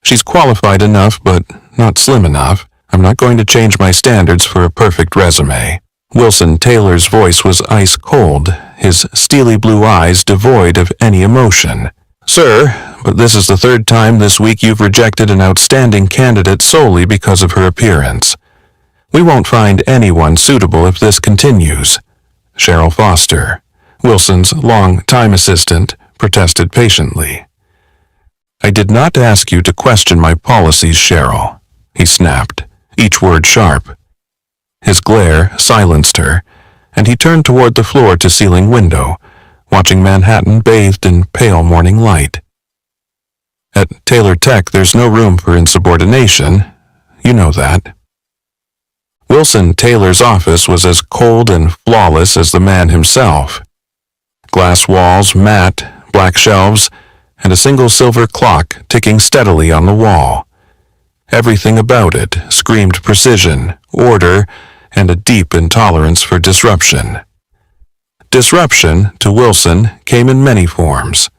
She's qualified enough, but not slim enough. I'm not going to change my standards for a perfect resume." Wilson Taylor's voice was ice cold, his steely blue eyes devoid of any emotion. "Sir, but this is the third time this week you've rejected an outstanding candidate solely because of her appearance. We won't find anyone suitable if this continues." Cheryl Foster, Wilson's long-time assistant, protested patiently. "I did not ask you to question my policies, Cheryl," he snapped, each word sharp. His glare silenced her, and he turned toward the floor-to-ceiling window, watching Manhattan bathed in pale morning light. "At Taylor Tech, there's no room for insubordination. You know that." Wilson Taylor's office was as cold and flawless as the man himself. Glass walls, matte, black shelves, and a single silver clock ticking steadily on the wall. Everything about it screamed precision, order, and a deep intolerance for disruption. Disruption, to Wilson, came in many forms.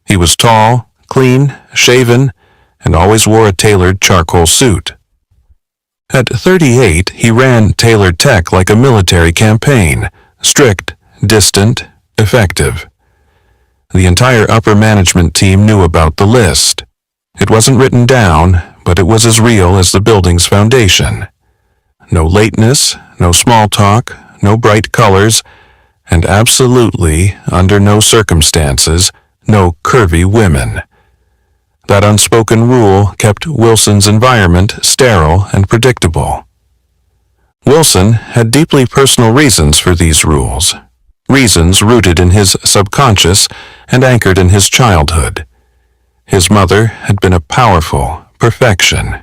He was tall, clean, shaven, and always wore a tailored charcoal suit. At 38, he ran Taylor Tech like a military campaign, strict, distant, effective. The entire upper management team knew about the list. It wasn't written down, but it was as real as the building's foundation. No lateness, no small talk, no bright colors, and absolutely, under no circumstances, no curvy women. That unspoken rule kept Wilson's environment sterile and predictable. Wilson had deeply personal reasons for these rules, reasons rooted in his subconscious and anchored in his childhood. His mother had been a powerful, perfection,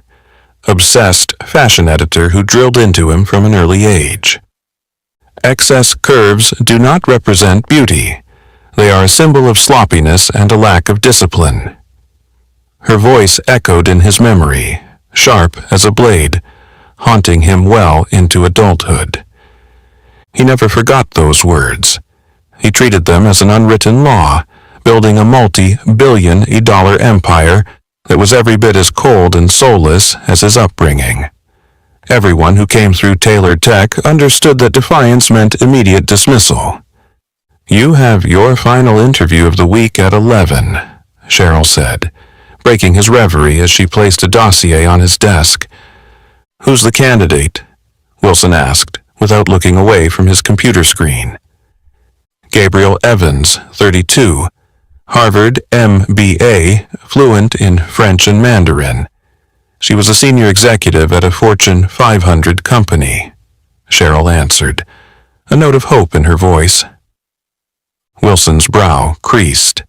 obsessed fashion editor who drilled into him from an early age. Excess curves do not represent beauty. They are a symbol of sloppiness and a lack of discipline. Her voice echoed in his memory, sharp as a blade, haunting him well into adulthood. He never forgot those words. He treated them as an unwritten law, building a multi-billion-dollar empire that was every bit as cold and soulless as his upbringing. Everyone who came through Taylor Tech understood that defiance meant immediate dismissal. "You have your final interview of the week at 11, Cheryl said, breaking his reverie as she placed a dossier on his desk. "Who's the candidate?" Wilson asked, without looking away from his computer screen. "Gabriel Evans, 32, Harvard MBA, fluent in French and Mandarin. She was a senior executive at a Fortune 500 company," Cheryl answered, a note of hope in her voice. Wilson's brow creased.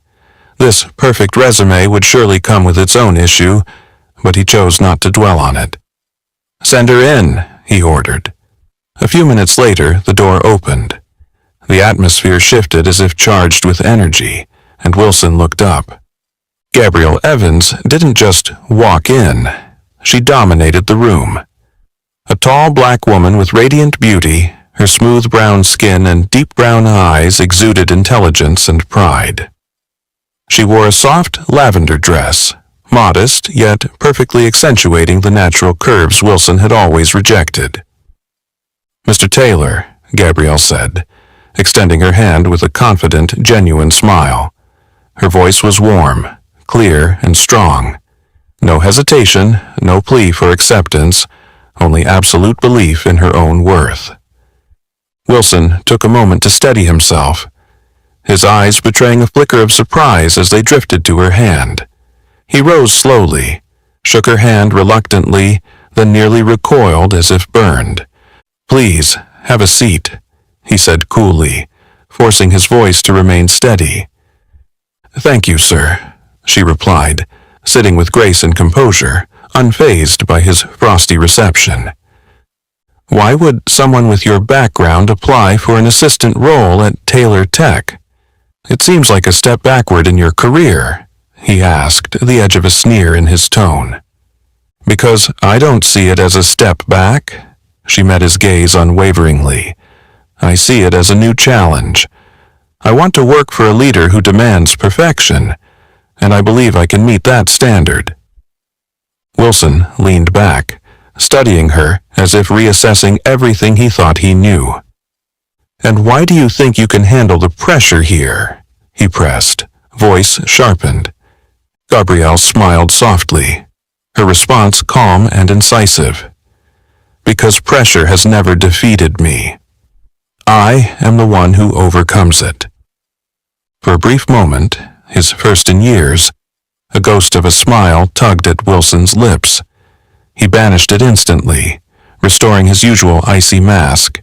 This perfect resume would surely come with its own issue, but he chose not to dwell on it. "Send her in," he ordered. A few minutes later, the door opened. The atmosphere shifted as if charged with energy, and Wilson looked up. Gabrielle Evans didn't just walk in. She dominated the room. A tall black woman with radiant beauty, her smooth brown skin and deep brown eyes exuded intelligence and pride. She wore a soft lavender dress, modest yet perfectly accentuating the natural curves Wilson had always rejected. "Mr. Taylor," Gabrielle said, extending her hand with a confident, genuine smile. Her voice was warm, clear, and strong. No hesitation, no plea for acceptance, only absolute belief in her own worth. Wilson took a moment to steady himself, his eyes betraying a flicker of surprise as they drifted to her hand. He rose slowly, shook her hand reluctantly, then nearly recoiled as if burned. "Please, have a seat," he said coolly, forcing his voice to remain steady. "Thank you, sir," she replied, sitting with grace and composure, unfazed by his frosty reception. "Why would someone with your background apply for an assistant role at Taylor Tech? It seems like a step backward in your career," he asked, the edge of a sneer in his tone. "Because I don't see it as a step back," she met his gaze unwaveringly. "I see it as a new challenge. I want to work for a leader who demands perfection, and I believe I can meet that standard." Wilson leaned back, studying her as if reassessing everything he thought he knew. "And why do you think you can handle the pressure here?" he pressed, voice sharpened. Gabrielle smiled softly, her response calm and incisive. "Because pressure has never defeated me. I am the one who overcomes it." For a brief moment, his first in years, a ghost of a smile tugged at Wilson's lips. He banished it instantly, restoring his usual icy mask.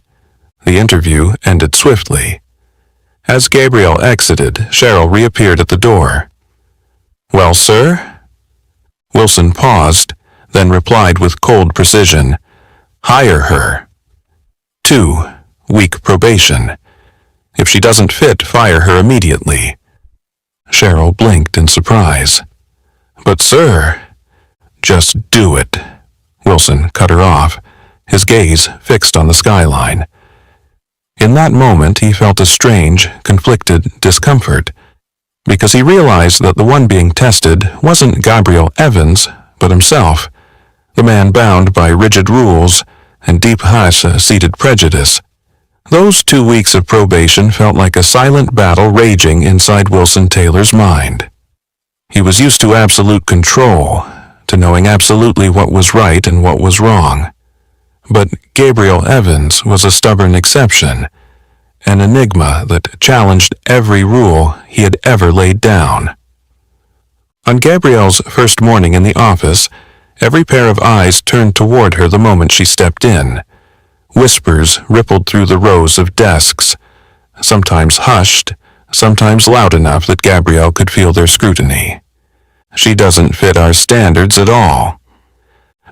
The interview ended swiftly. As Gabrielle exited, Cheryl reappeared at the door. "Well, sir?" Wilson paused, then replied with cold precision. "Hire her. 2. Week probation. If she doesn't fit, fire her immediately." Cheryl blinked in surprise. "But sir—" "Just do it." Wilson cut her off, his gaze fixed on the skyline. In that moment he felt a strange, conflicted discomfort, because he realized that the one being tested wasn't Gabriel Evans, but himself, the man bound by rigid rules and deep-seated prejudice. Those 2 weeks of probation felt like a silent battle raging inside Wilson Taylor's mind. He was used to absolute control, to knowing absolutely what was right and what was wrong. But Gabriel Evans was a stubborn exception, an enigma that challenged every rule he had ever laid down. On Gabrielle's first morning in the office, every pair of eyes turned toward her the moment she stepped in. Whispers rippled through the rows of desks, sometimes hushed, sometimes loud enough that Gabrielle could feel their scrutiny. "She doesn't fit our standards at all.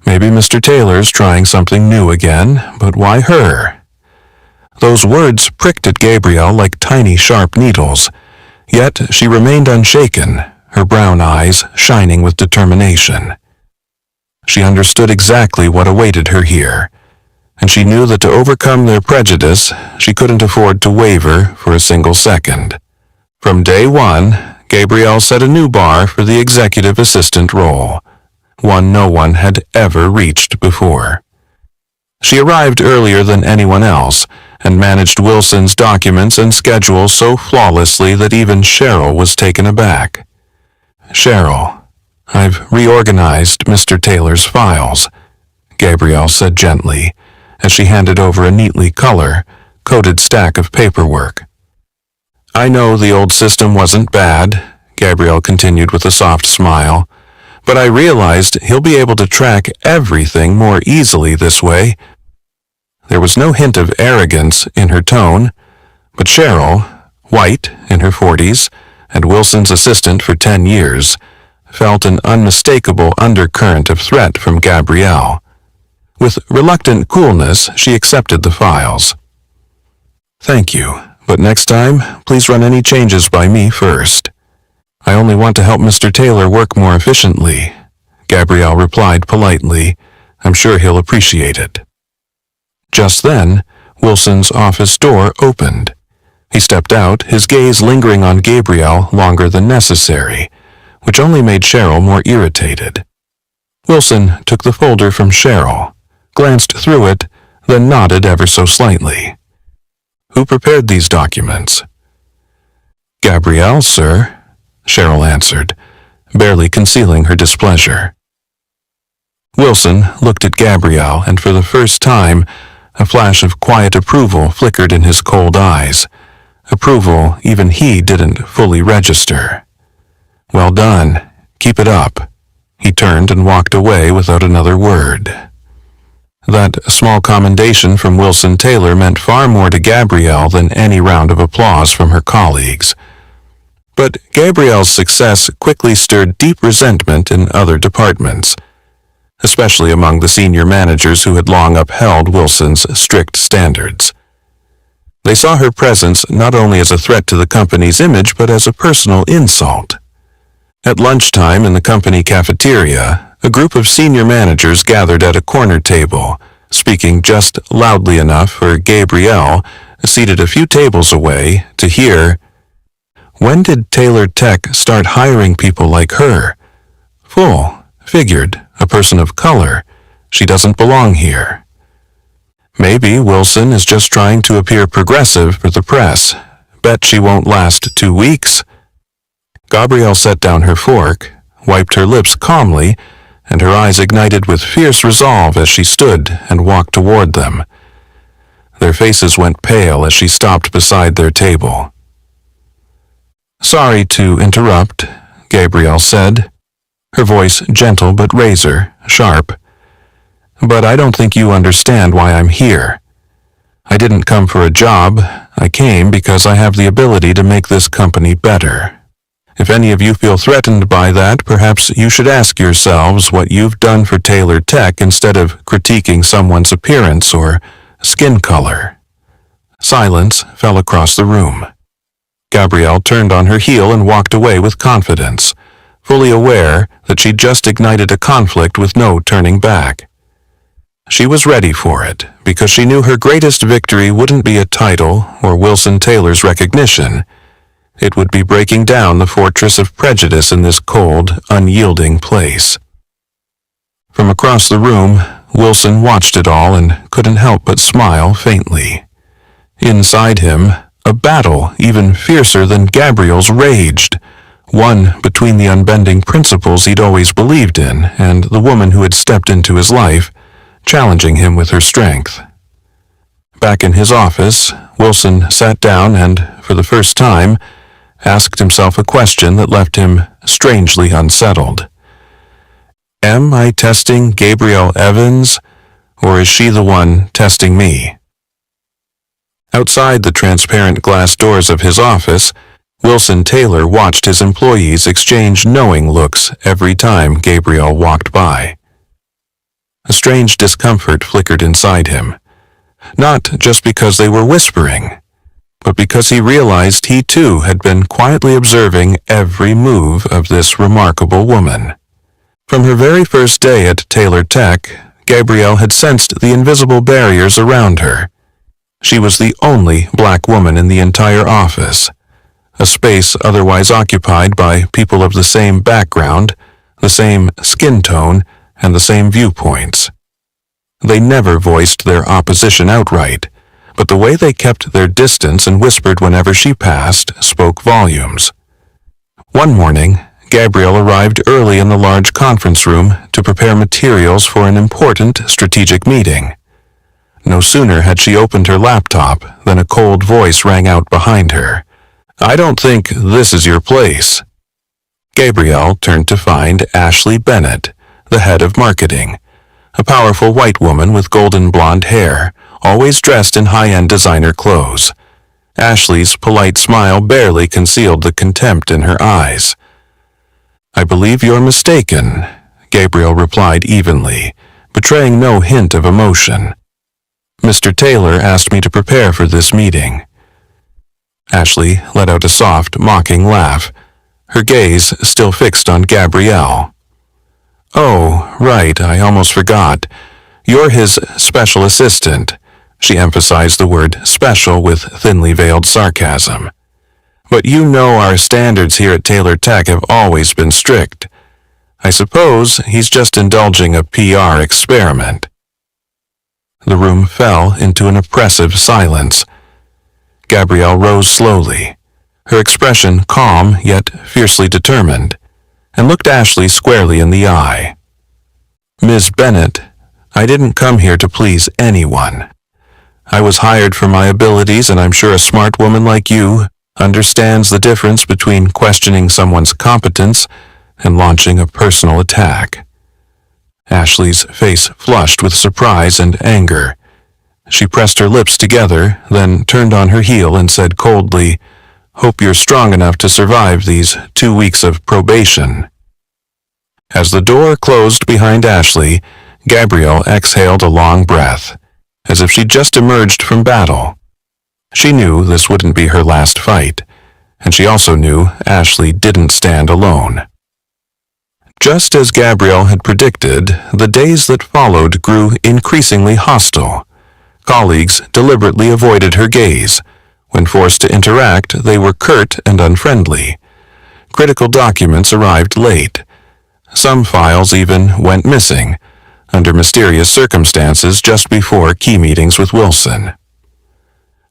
Maybe Mr. Taylor's trying something new again, but why her?" Those words pricked at Gabrielle like tiny sharp needles, yet she remained unshaken, her brown eyes shining with determination. She understood exactly what awaited her here, and she knew that to overcome their prejudice, she couldn't afford to waver for a single second. From day one, Gabrielle set a new bar for the executive assistant role, one no one had ever reached before. She arrived earlier than anyone else and managed Wilson's documents and schedule so flawlessly that even Cheryl was taken aback. "Cheryl, I've reorganized Mr. Taylor's files," Gabrielle said gently, as she handed over a neatly color-coded stack of paperwork. "I know the old system wasn't bad," Gabrielle continued with a soft smile, "but I realized he'll be able to track everything more easily this way." There was no hint of arrogance in her tone, but Cheryl, white in her 40s, and Wilson's assistant for 10 years, felt an unmistakable undercurrent of threat from Gabrielle. With reluctant coolness, she accepted the files. "Thank you, but next time, please run any changes by me first. I only want to help Mr. Taylor work more efficiently," Gabrielle replied politely. "I'm sure he'll appreciate it." Just then, Wilson's office door opened. He stepped out, his gaze lingering on Gabrielle longer than necessary, which only made Cheryl more irritated. Wilson took the folder from Cheryl, glanced through it, then nodded ever so slightly. "Who prepared these documents?" "Gabrielle, sir," Cheryl answered, barely concealing her displeasure. Wilson looked at Gabrielle, and for the first time, a flash of quiet approval flickered in his cold eyes, approval even he didn't fully register. "Well done. Keep it up." He turned and walked away without another word. That small commendation from Wilson Taylor meant far more to Gabrielle than any round of applause from her colleagues. But Gabrielle's success quickly stirred deep resentment in other departments, especially among the senior managers who had long upheld Wilson's strict standards. They saw her presence not only as a threat to the company's image, but as a personal insult. At lunchtime in the company cafeteria, a group of senior managers gathered at a corner table, speaking just loudly enough for Gabrielle, seated a few tables away, to hear, "When did Taylor Tech start hiring people like her?" Full-figured person of color. She doesn't belong here. Maybe Wilson is just trying to appear progressive for the press. Bet she won't last 2 weeks. Gabrielle set down her fork, wiped her lips calmly, and her eyes ignited with fierce resolve as she stood and walked toward them. Their faces went pale as she stopped beside their table. "Sorry to interrupt," Gabrielle said, her voice gentle but razor sharp. "But I don't think you understand why I'm here. I didn't come for a job. I came because I have the ability to make this company better. If any of you feel threatened by that, perhaps you should ask yourselves what you've done for Taylor Tech instead of critiquing someone's appearance or skin color." Silence fell across the room. Gabrielle turned on her heel and walked away with confidence, fully aware that she'd just ignited a conflict with no turning back. She was ready for it, because she knew her greatest victory wouldn't be a title or Wilson Taylor's recognition. It would be breaking down the fortress of prejudice in this cold, unyielding place. From across the room, Wilson watched it all and couldn't help but smile faintly. Inside him, a battle even fiercer than Gabrielle's raged, one between the unbending principles he'd always believed in and the woman who had stepped into his life, challenging him with her strength. Back in his office, Wilson sat down and, for the first time, asked himself a question that left him strangely unsettled. Am I testing Gabrielle Evans, or is she the one testing me? Outside the transparent glass doors of his office, Wilson Taylor watched his employees exchange knowing looks every time Gabrielle walked by. A strange discomfort flickered inside him, not just because they were whispering, but because he realized he too had been quietly observing every move of this remarkable woman. From her very first day at Taylor Tech, Gabrielle had sensed the invisible barriers around her. She was the only black woman in the entire office, a space otherwise occupied by people of the same background, the same skin tone, and the same viewpoints. They never voiced their opposition outright, but the way they kept their distance and whispered whenever she passed spoke volumes. One morning, Gabrielle arrived early in the large conference room to prepare materials for an important strategic meeting. No sooner had she opened her laptop than a cold voice rang out behind her. "I don't think this is your place." Gabrielle turned to find Ashley Bennett, the head of marketing, a powerful white woman with golden blonde hair, always dressed in high-end designer clothes. Ashley's polite smile barely concealed the contempt in her eyes. "I believe you're mistaken," Gabrielle replied evenly, betraying no hint of emotion. "Mr. Taylor asked me to prepare for this meeting." Ashley let out a soft, mocking laugh, her gaze still fixed on Gabrielle. "Oh, right, I almost forgot. You're his special assistant." She emphasized the word special with thinly veiled sarcasm. "But you know our standards here at Taylor Tech have always been strict. I suppose he's just indulging a PR experiment." The room fell into an oppressive silence. Gabrielle rose slowly, her expression calm yet fiercely determined, and looked Ashley squarely in the eye. "Ms. Bennett, I didn't come here to please anyone. I was hired for my abilities, and I'm sure a smart woman like you understands the difference between questioning someone's competence and launching a personal attack." Ashley's face flushed with surprise and anger. She pressed her lips together, then turned on her heel and said coldly, "Hope you're strong enough to survive these 2 weeks of probation." As the door closed behind Ashley, Gabrielle exhaled a long breath, as if she'd just emerged from battle. She knew this wouldn't be her last fight, and she also knew Ashley didn't stand alone. Just as Gabrielle had predicted, the days that followed grew increasingly hostile. Colleagues deliberately avoided her gaze. When forced to interact, they were curt and unfriendly. Critical documents arrived late. Some files even went missing, under mysterious circumstances just before key meetings with Wilson.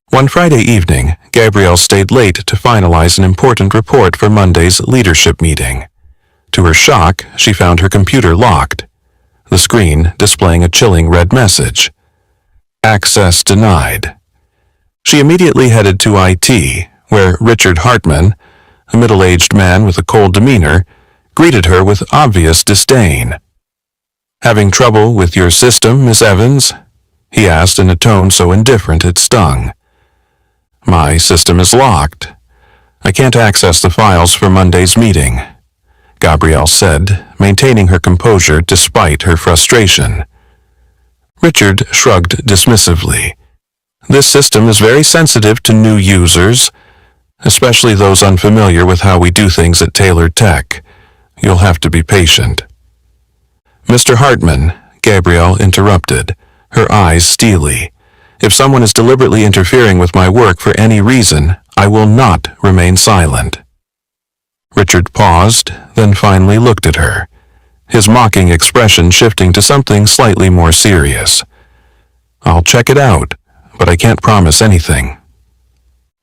One Friday evening, Gabrielle stayed late to finalize an important report for Monday's leadership meeting. To her shock, she found her computer locked, the screen displaying a chilling red message. Access denied. She immediately headed to IT, where Richard Hartman, a middle-aged man with a cold demeanor, greeted her with obvious disdain. "Having trouble with your system, Miss Evans?" he asked in a tone so indifferent it stung. "My system is locked. I can't access the files for Monday's meeting," Gabrielle said, maintaining her composure despite her frustration. Richard shrugged dismissively. "This system is very sensitive to new users, especially those unfamiliar with how we do things at Taylor Tech. You'll have to be patient." "Mr. Hartman," Gabrielle interrupted, her eyes steely. "If someone is deliberately interfering with my work for any reason, I will not remain silent." Richard paused, then finally looked at her, his mocking expression shifting to something slightly more serious. "I'll check it out, but I can't promise anything."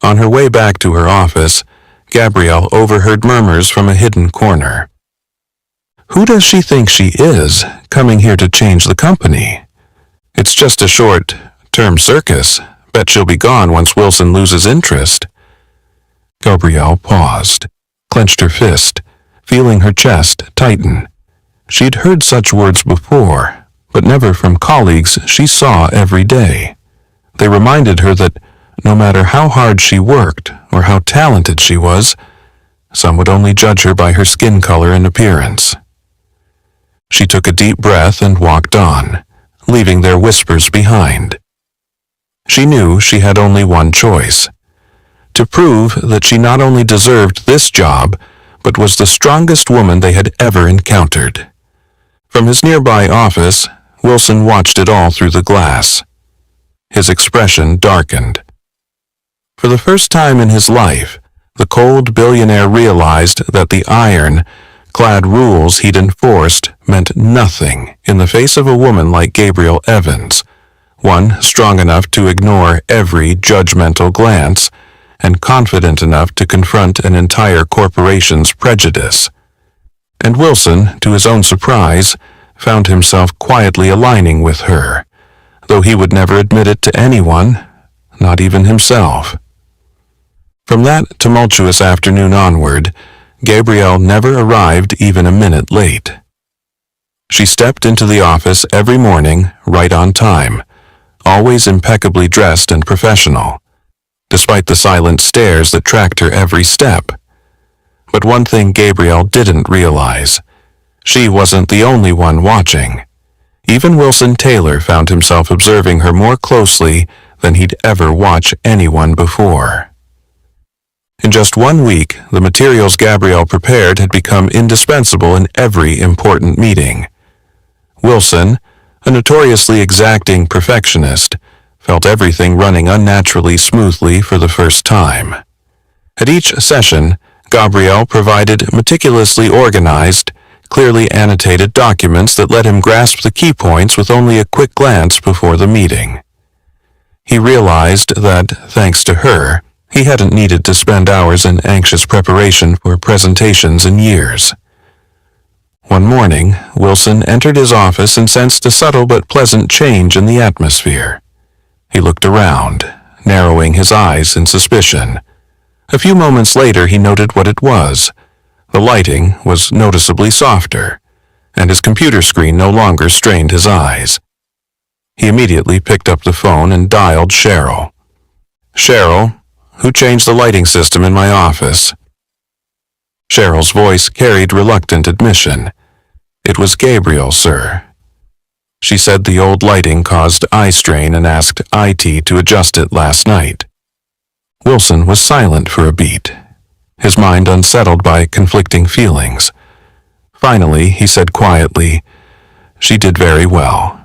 On her way back to her office, Gabrielle overheard murmurs from a hidden corner. "Who does she think she is, coming here to change the company? It's just a short-term circus. Bet she'll be gone once Wilson loses interest." Gabrielle paused, clenched her fist, feeling her chest tighten. She'd heard such words before, but never from colleagues she saw every day. They reminded her that no matter how hard she worked or how talented she was, some would only judge her by her skin color and appearance. She took a deep breath and walked on, leaving their whispers behind. She knew she had only one choice: to prove that she not only deserved this job, but was the strongest woman they had ever encountered. From his nearby office, Wilson watched it all through the glass. His expression darkened. For the first time in his life, the cold billionaire realized that the iron-clad rules he'd enforced meant nothing in the face of a woman like Gabrielle Evans, one strong enough to ignore every judgmental glance and confident enough to confront an entire corporation's prejudice. And Wilson, to his own surprise, found himself quietly aligning with her, though he would never admit it to anyone, not even himself. From that tumultuous afternoon onward, Gabrielle never arrived even a minute late. She stepped into the office every morning right on time, always impeccably dressed and professional, despite the silent stares that tracked her every step. But one thing Gabrielle didn't realize: she wasn't the only one watching. Even Wilson Taylor found himself observing her more closely than he'd ever watched anyone before. In just 1 week, the materials Gabrielle prepared had become indispensable in every important meeting. Wilson, a notoriously exacting perfectionist, felt everything running unnaturally smoothly for the first time. At each session, Gabrielle provided meticulously organized, clearly annotated documents that let him grasp the key points with only a quick glance before the meeting. He realized that, thanks to her, he hadn't needed to spend hours in anxious preparation for presentations in years. One morning, Wilson entered his office and sensed a subtle but pleasant change in the atmosphere. He looked around, narrowing his eyes in suspicion. A few moments later, he noted what it was. The lighting was noticeably softer, and his computer screen no longer strained his eyes. He immediately picked up the phone and dialed Cheryl. "Cheryl, who changed the lighting system in my office?" Cheryl's voice carried reluctant admission. "It was Gabrielle, sir." She said the old lighting caused eye strain and asked IT to adjust it last night. Wilson was silent for a beat, his mind unsettled by conflicting feelings. Finally, he said quietly, "She did very well."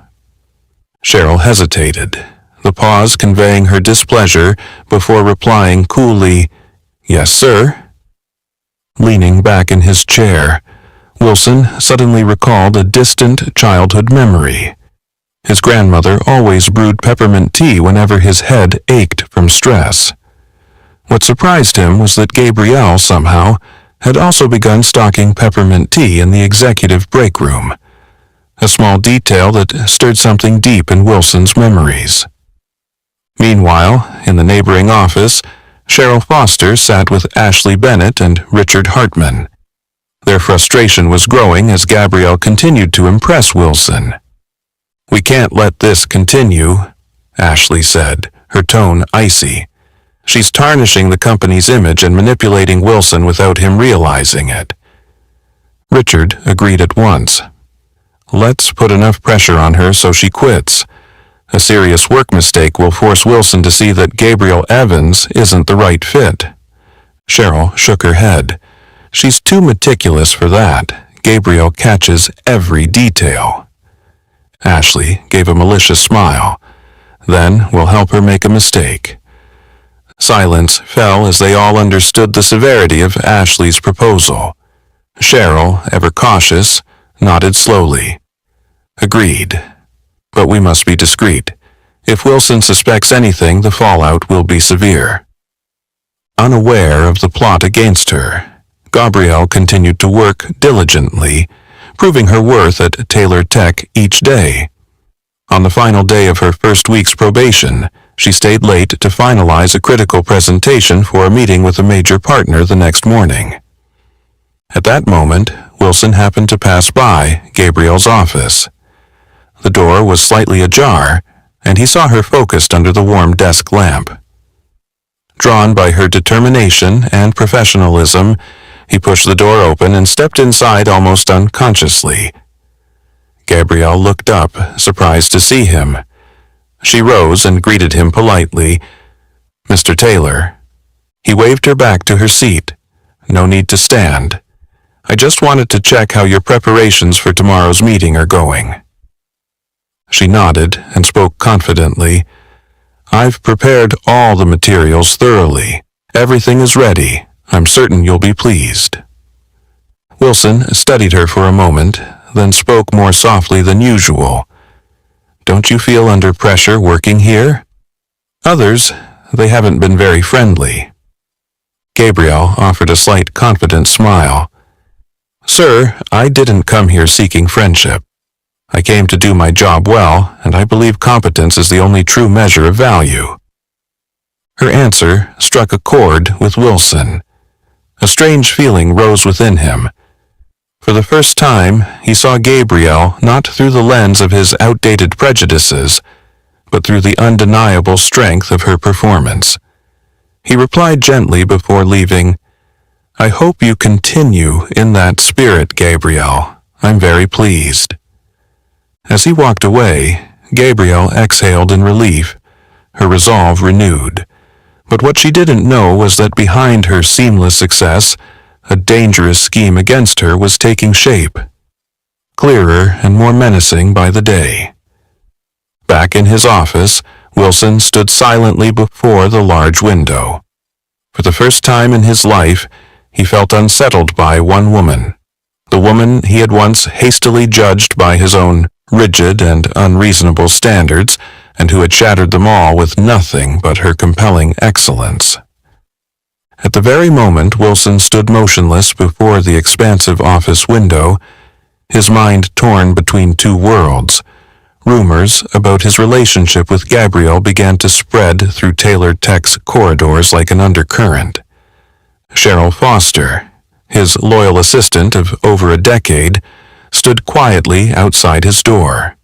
Cheryl hesitated, the pause conveying her displeasure before replying coolly, "Yes, sir." Leaning back in his chair, Wilson suddenly recalled a distant childhood memory. His grandmother always brewed peppermint tea whenever his head ached from stress. What surprised him was that Gabrielle, somehow, had also begun stocking peppermint tea in the executive break room, a small detail that stirred something deep in Wilson's memories. Meanwhile, in the neighboring office, Cheryl Foster sat with Ashley Bennett and Richard Hartman. Their frustration was growing as Gabrielle continued to impress Wilson. "We can't let this continue," Ashley said, her tone icy. "She's tarnishing the company's image and manipulating Wilson without him realizing it." Richard agreed at once. "Let's put enough pressure on her so she quits. A serious work mistake will force Wilson to see that Gabrielle Evans isn't the right fit." Cheryl shook her head. "She's too meticulous for that. Gabrielle catches every detail." Ashley gave a malicious smile. "Then we'll help her make a mistake." Silence fell as they all understood the severity of Ashley's proposal. Cheryl, ever cautious, nodded slowly. "Agreed. But we must be discreet. If Wilson suspects anything, the fallout will be severe." Unaware of the plot against her, Gabrielle continued to work diligently, proving her worth at Taylor Tech each day. On the final day of her first week's probation, she stayed late to finalize a critical presentation for a meeting with a major partner the next morning. At that moment, Wilson happened to pass by Gabrielle's office. The door was slightly ajar, and he saw her focused under the warm desk lamp. Drawn by her determination and professionalism, he pushed the door open and stepped inside almost unconsciously. Gabrielle looked up, surprised to see him. She rose and greeted him politely. "Mr. Taylor." He waved her back to her seat. "No need to stand. I just wanted to check how your preparations for tomorrow's meeting are going." She nodded and spoke confidently. "I've prepared all the materials thoroughly. Everything is ready. I'm certain you'll be pleased." Wilson studied her for a moment, then spoke more softly than usual. "Don't you feel under pressure working here? Others, they haven't been very friendly." Gabrielle offered a slight confident smile. "Sir, I didn't come here seeking friendship. I came to do my job well, and I believe competence is the only true measure of value." Her answer struck a chord with Wilson. A strange feeling rose within him. For the first time, he saw Gabrielle not through the lens of his outdated prejudices, but through the undeniable strength of her performance. He replied gently before leaving, "I hope you continue in that spirit, Gabrielle. I'm very pleased." As he walked away, Gabrielle exhaled in relief, her resolve renewed. But what she didn't know was that behind her seamless success, a dangerous scheme against her was taking shape, clearer and more menacing by the day. Back in his office, Wilson stood silently before the large window. For the first time in his life, he felt unsettled by one woman, the woman he had once hastily judged by his own rigid and unreasonable standards, and who had shattered them all with nothing but her compelling excellence. At the very moment Wilson stood motionless before the expansive office window, his mind torn between two worlds, rumors about his relationship with Gabrielle began to spread through Taylor Tech's corridors like an undercurrent. Cheryl Foster, his loyal assistant of over a decade, stood quietly outside his door.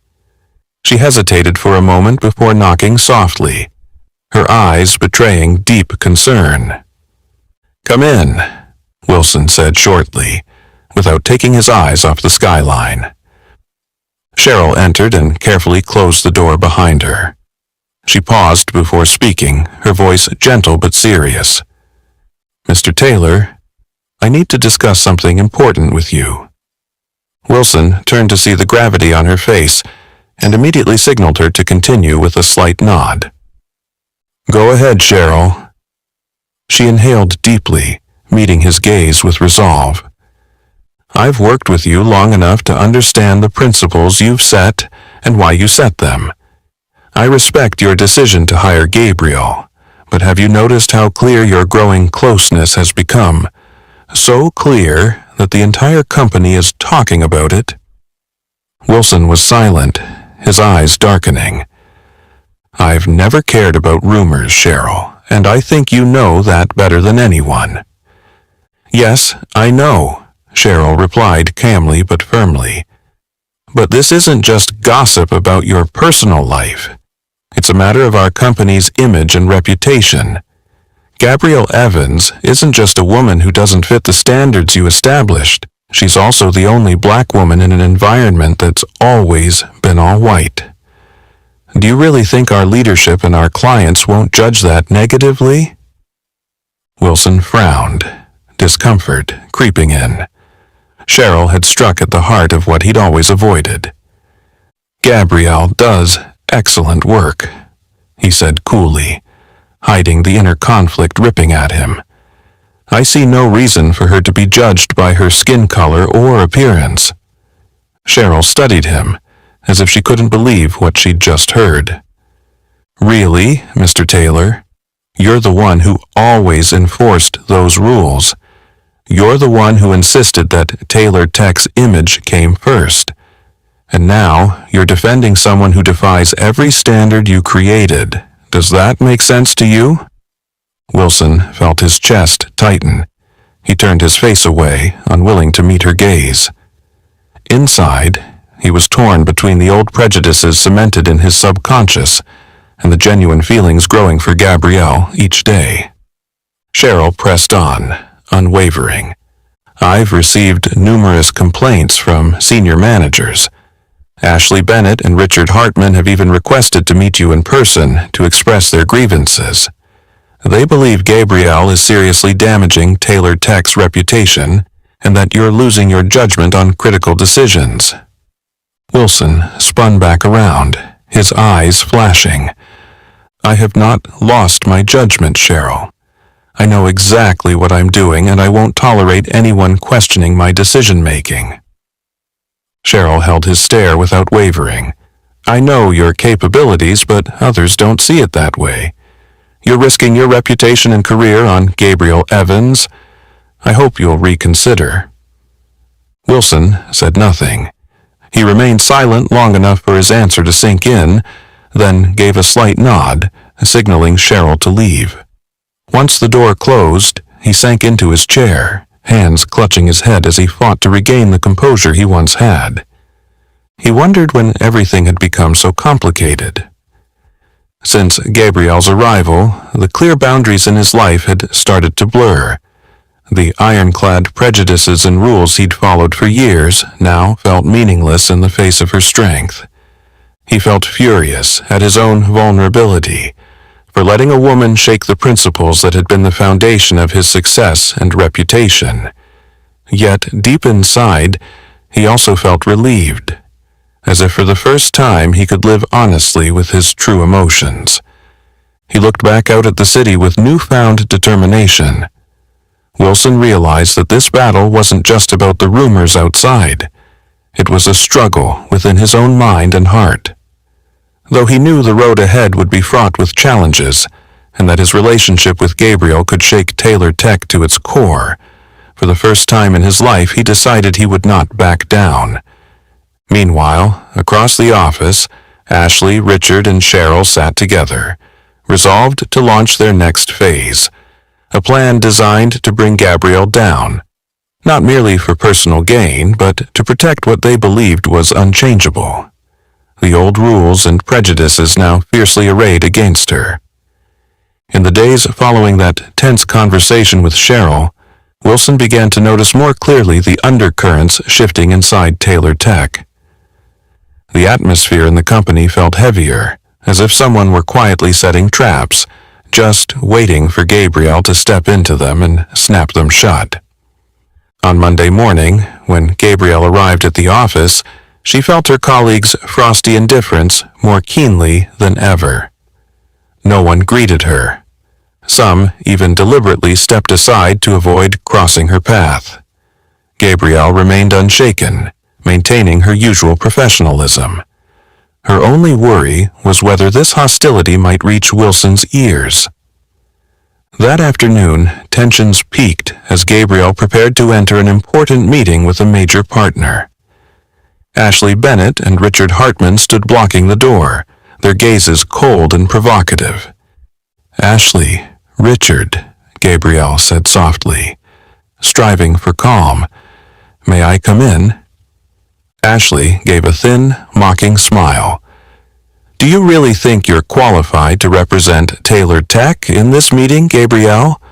She hesitated for a moment before knocking softly, her eyes betraying deep concern. "Come in," Wilson said shortly, without taking his eyes off the skyline. Cheryl entered and carefully closed the door behind her. She paused before speaking, her voice gentle but serious. "Mr. Taylor, I need to discuss something important with you." Wilson turned to see the gravity on her face and immediately signaled her to continue with a slight nod. "Go ahead, Cheryl." She inhaled deeply, meeting his gaze with resolve. I've worked with you long enough to understand the principles you've set and why you set them. I respect your decision to hire Gabriel, but have you noticed how clear your growing closeness has become? So clear that the entire company is talking about it." Wilson was silent, his eyes darkening. "I've never cared about rumors, Cheryl, and I think you know that better than anyone." "Yes, I know," Cheryl replied calmly but firmly. "But this isn't just gossip about your personal life. It's a matter of our company's image and reputation. Gabrielle Evans isn't just a woman who doesn't fit the standards you established. She's also the only black woman in an environment that's always been all white. Do you really think our leadership and our clients won't judge that negatively?" Wilson frowned, discomfort creeping in. Cheryl had struck at the heart of what he'd always avoided. "Gabrielle does excellent work," he said coolly, hiding the inner conflict ripping at him. "I see no reason for her to be judged by her skin color or appearance." Cheryl studied him, as if she couldn't believe what she'd just heard. "Really, Mr. Taylor? You're the one who always enforced those rules. You're the one who insisted that Taylor Tech's image came first. And now you're defending someone who defies every standard you created. Does that make sense to you?" Wilson felt his chest tighten. He turned his face away, unwilling to meet her gaze. Inside, he was torn between the old prejudices cemented in his subconscious and the genuine feelings growing for Gabrielle each day. Cheryl pressed on, unwavering. "I've received numerous complaints from senior managers. Ashley Bennett and Richard Hartman have even requested to meet you in person to express their grievances. They believe Gabrielle is seriously damaging Taylor Tech's reputation and that you're losing your judgment on critical decisions." Wilson spun back around, his eyes flashing. "I have not lost my judgment, Cheryl. I know exactly what I'm doing, and I won't tolerate anyone questioning my decision-making." Cheryl held his stare without wavering. "I know your capabilities, but others don't see it that way. You're risking your reputation and career on Gabrielle Evans. I hope you'll reconsider." Wilson said nothing. He remained silent long enough for his answer to sink in, then gave a slight nod, signaling Cheryl to leave. Once the door closed, he sank into his chair, hands clutching his head as he fought to regain the composure he once had. He wondered when everything had become so complicated. Since Gabrielle's arrival, the clear boundaries in his life had started to blur. The ironclad prejudices and rules he'd followed for years now felt meaningless in the face of her strength. He felt furious at his own vulnerability, for letting a woman shake the principles that had been the foundation of his success and reputation. Yet, deep inside, he also felt relieved, as if for the first time he could live honestly with his true emotions. He looked back out at the city with newfound determination. Wilson realized that this battle wasn't just about the rumors outside. It was a struggle within his own mind and heart. Though he knew the road ahead would be fraught with challenges, and that his relationship with Gabriel could shake Taylor Tech to its core, for the first time in his life he decided he would not back down. Meanwhile, across the office, Ashley, Richard, and Cheryl sat together, resolved to launch their next phase, a plan designed to bring Gabriel down, not merely for personal gain, but to protect what they believed was unchangeable. The old rules and prejudices now fiercely arrayed against her. In the days following that tense conversation with Cheryl, Wilson began to notice more clearly the undercurrents shifting inside Taylor Tech. The atmosphere in the company felt heavier, as if someone were quietly setting traps, just waiting for Gabriel to step into them and snap them shut. On Monday morning, when Gabriel arrived at the office, she felt her colleagues' frosty indifference more keenly than ever. No one greeted her. Some even deliberately stepped aside to avoid crossing her path. Gabrielle remained unshaken, maintaining her usual professionalism. Her only worry was whether this hostility might reach Wilson's ears. That afternoon, tensions peaked as Gabrielle prepared to enter an important meeting with a major partner. Ashley Bennett and Richard Hartman stood blocking the door, their gazes cold and provocative. "Ashley, Richard," Gabrielle said softly, striving for calm. "May I come in?" Ashley gave a thin, mocking smile. "Do you really think you're qualified to represent Taylor Tech in this meeting, Gabrielle?"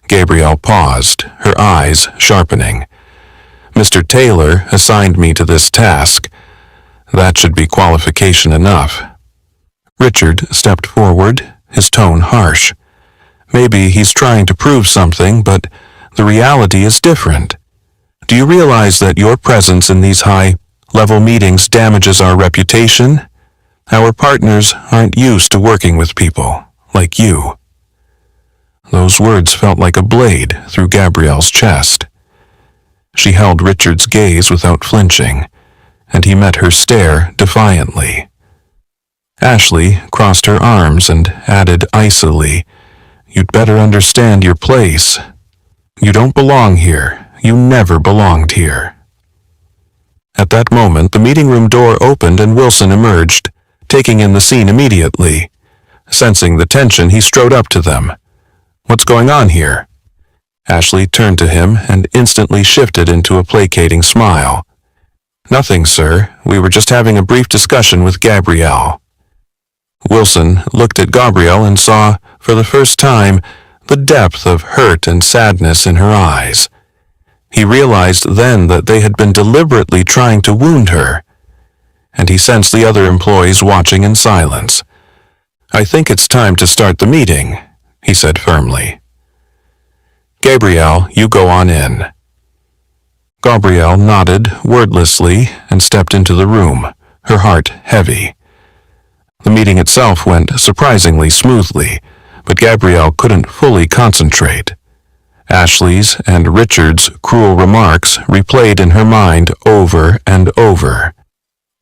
Gabrielle paused, her eyes sharpening. "Mr. Taylor assigned me to this task. That should be qualification enough." Richard stepped forward, his tone harsh. "Maybe he's trying to prove something, but the reality is different. Do you realize that your presence in these high-level meetings damages our reputation? Our partners aren't used to working with people like you." Those words felt like a blade through Gabrielle's chest. She held Richard's gaze without flinching, and he met her stare defiantly. Ashley crossed her arms and added icily, "You'd better understand your place. You don't belong here. You never belonged here." At that moment, the meeting room door opened and Wilson emerged, taking in the scene immediately. Sensing the tension, he strode up to them. "What's going on here?" Ashley turned to him and instantly shifted into a placating smile. "Nothing, sir. We were just having a brief discussion with Gabrielle." Wilson looked at Gabrielle and saw, for the first time, the depth of hurt and sadness in her eyes. He realized then that they had been deliberately trying to wound her, and he sensed the other employees watching in silence. "I think it's time to start the meeting," he said firmly. "Gabrielle, you go on in." Gabrielle nodded wordlessly and stepped into the room, her heart heavy. The meeting itself went surprisingly smoothly, but Gabrielle couldn't fully concentrate. Ashley's and Richard's cruel remarks replayed in her mind over and over.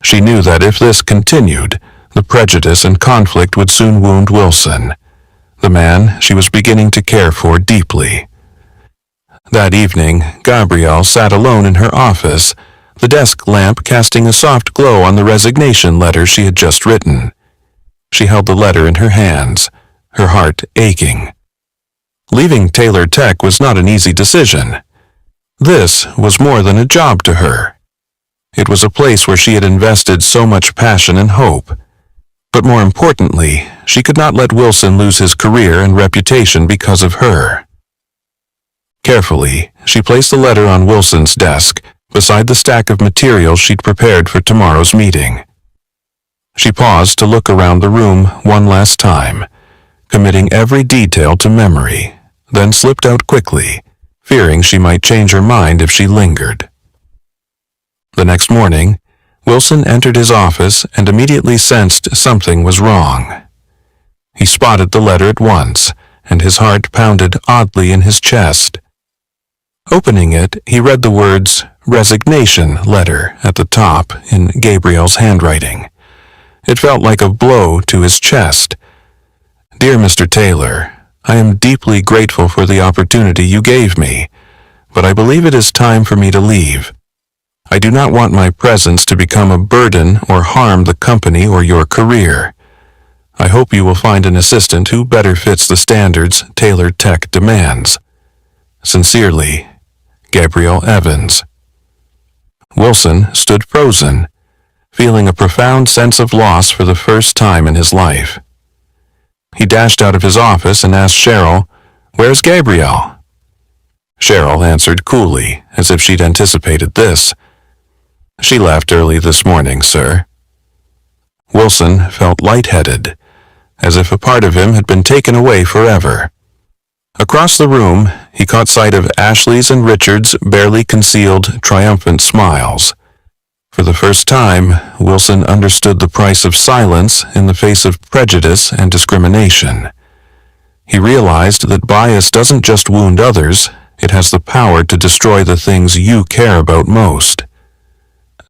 She knew that if this continued, the prejudice and conflict would soon wound Wilson, the man she was beginning to care for deeply. That evening, Gabrielle sat alone in her office, the desk lamp casting a soft glow on the resignation letter she had just written. She held the letter in her hands, her heart aching. Leaving Taylor Tech was not an easy decision. This was more than a job to her. It was a place where she had invested so much passion and hope. But more importantly, she could not let Wilson lose his career and reputation because of her. Carefully, she placed the letter on Wilson's desk, beside the stack of materials she'd prepared for tomorrow's meeting. She paused to look around the room one last time, committing every detail to memory, then slipped out quickly, fearing she might change her mind if she lingered. The next morning, Wilson entered his office and immediately sensed something was wrong. He spotted the letter at once, and his heart pounded oddly in his chest. Opening it, he read the words "resignation letter" at the top in Gabrielle's handwriting. It felt like a blow to his chest. "Dear Mr. Taylor, I am deeply grateful for the opportunity you gave me, but I believe it is time for me to leave. I do not want my presence to become a burden or harm the company or your career. I hope you will find an assistant who better fits the standards Taylor Tech demands. Sincerely, Gabrielle Evans." Wilson stood frozen, feeling a profound sense of loss for the first time in his life. He dashed out of his office and asked Cheryl, "Where's Gabrielle?" Cheryl answered coolly, as if she'd anticipated this. "She left early this morning, sir." Wilson felt lightheaded, as if a part of him had been taken away forever. Across the room, he caught sight of Ashley's and Richard's barely concealed, triumphant smiles. For the first time, Wilson understood the price of silence in the face of prejudice and discrimination. He realized that bias doesn't just wound others, It has the power to destroy the things you care about most.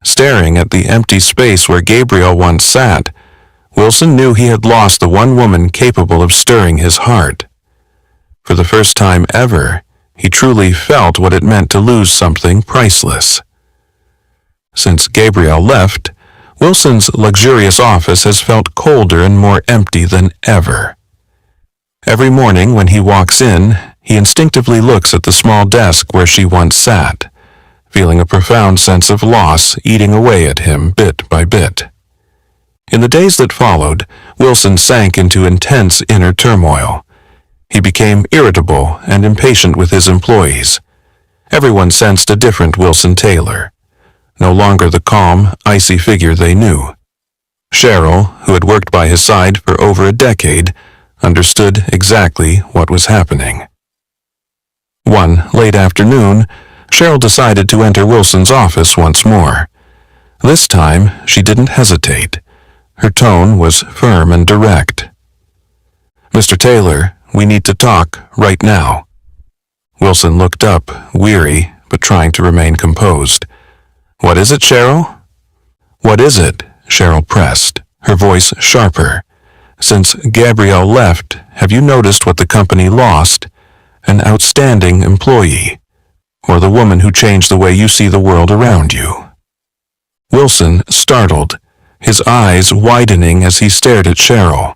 Staring at the empty space where Gabrielle once sat, Wilson knew he had lost the one woman capable of stirring his heart. For the first time ever, he truly felt what it meant to lose something priceless. Since Gabrielle left, Wilson's luxurious office has felt colder and more empty than ever. Every morning when he walks in, he instinctively looks at the small desk where she once sat, feeling a profound sense of loss eating away at him bit by bit. In the days that followed, Wilson sank into intense inner turmoil. He became irritable and impatient with his employees. Everyone sensed a different Wilson Taylor, no longer the calm, icy figure they knew. Cheryl, who had worked by his side for over a decade, understood exactly what was happening. One late afternoon, Cheryl decided to enter Wilson's office once more. This time, she didn't hesitate. Her tone was firm and direct. "Mr. Taylor, we need to talk right now." Wilson looked up, weary, but trying to remain composed. "What is it, Cheryl?" "What is it?" Cheryl pressed, her voice sharper. "Since Gabrielle left, have you noticed what the company lost? An outstanding employee, or the woman who changed the way you see the world around you?" Wilson, startled, his eyes widening as he stared at Cheryl.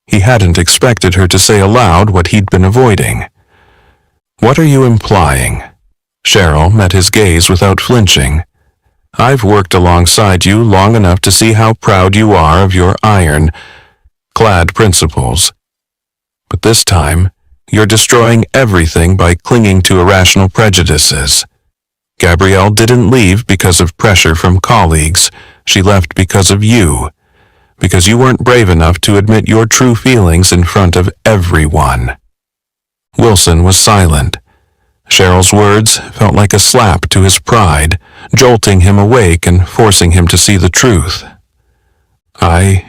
He hadn't expected her to say aloud what he'd been avoiding. "What are you implying?" Cheryl met his gaze without flinching. "I've worked alongside you long enough to see how proud you are of your iron-clad principles. But this time, you're destroying everything by clinging to irrational prejudices. Gabrielle didn't leave because of pressure from colleagues. She left because of you, because you weren't brave enough to admit your true feelings in front of everyone." Wilson was silent. Cheryl's words felt like a slap to his pride, jolting him awake and forcing him to see the truth. I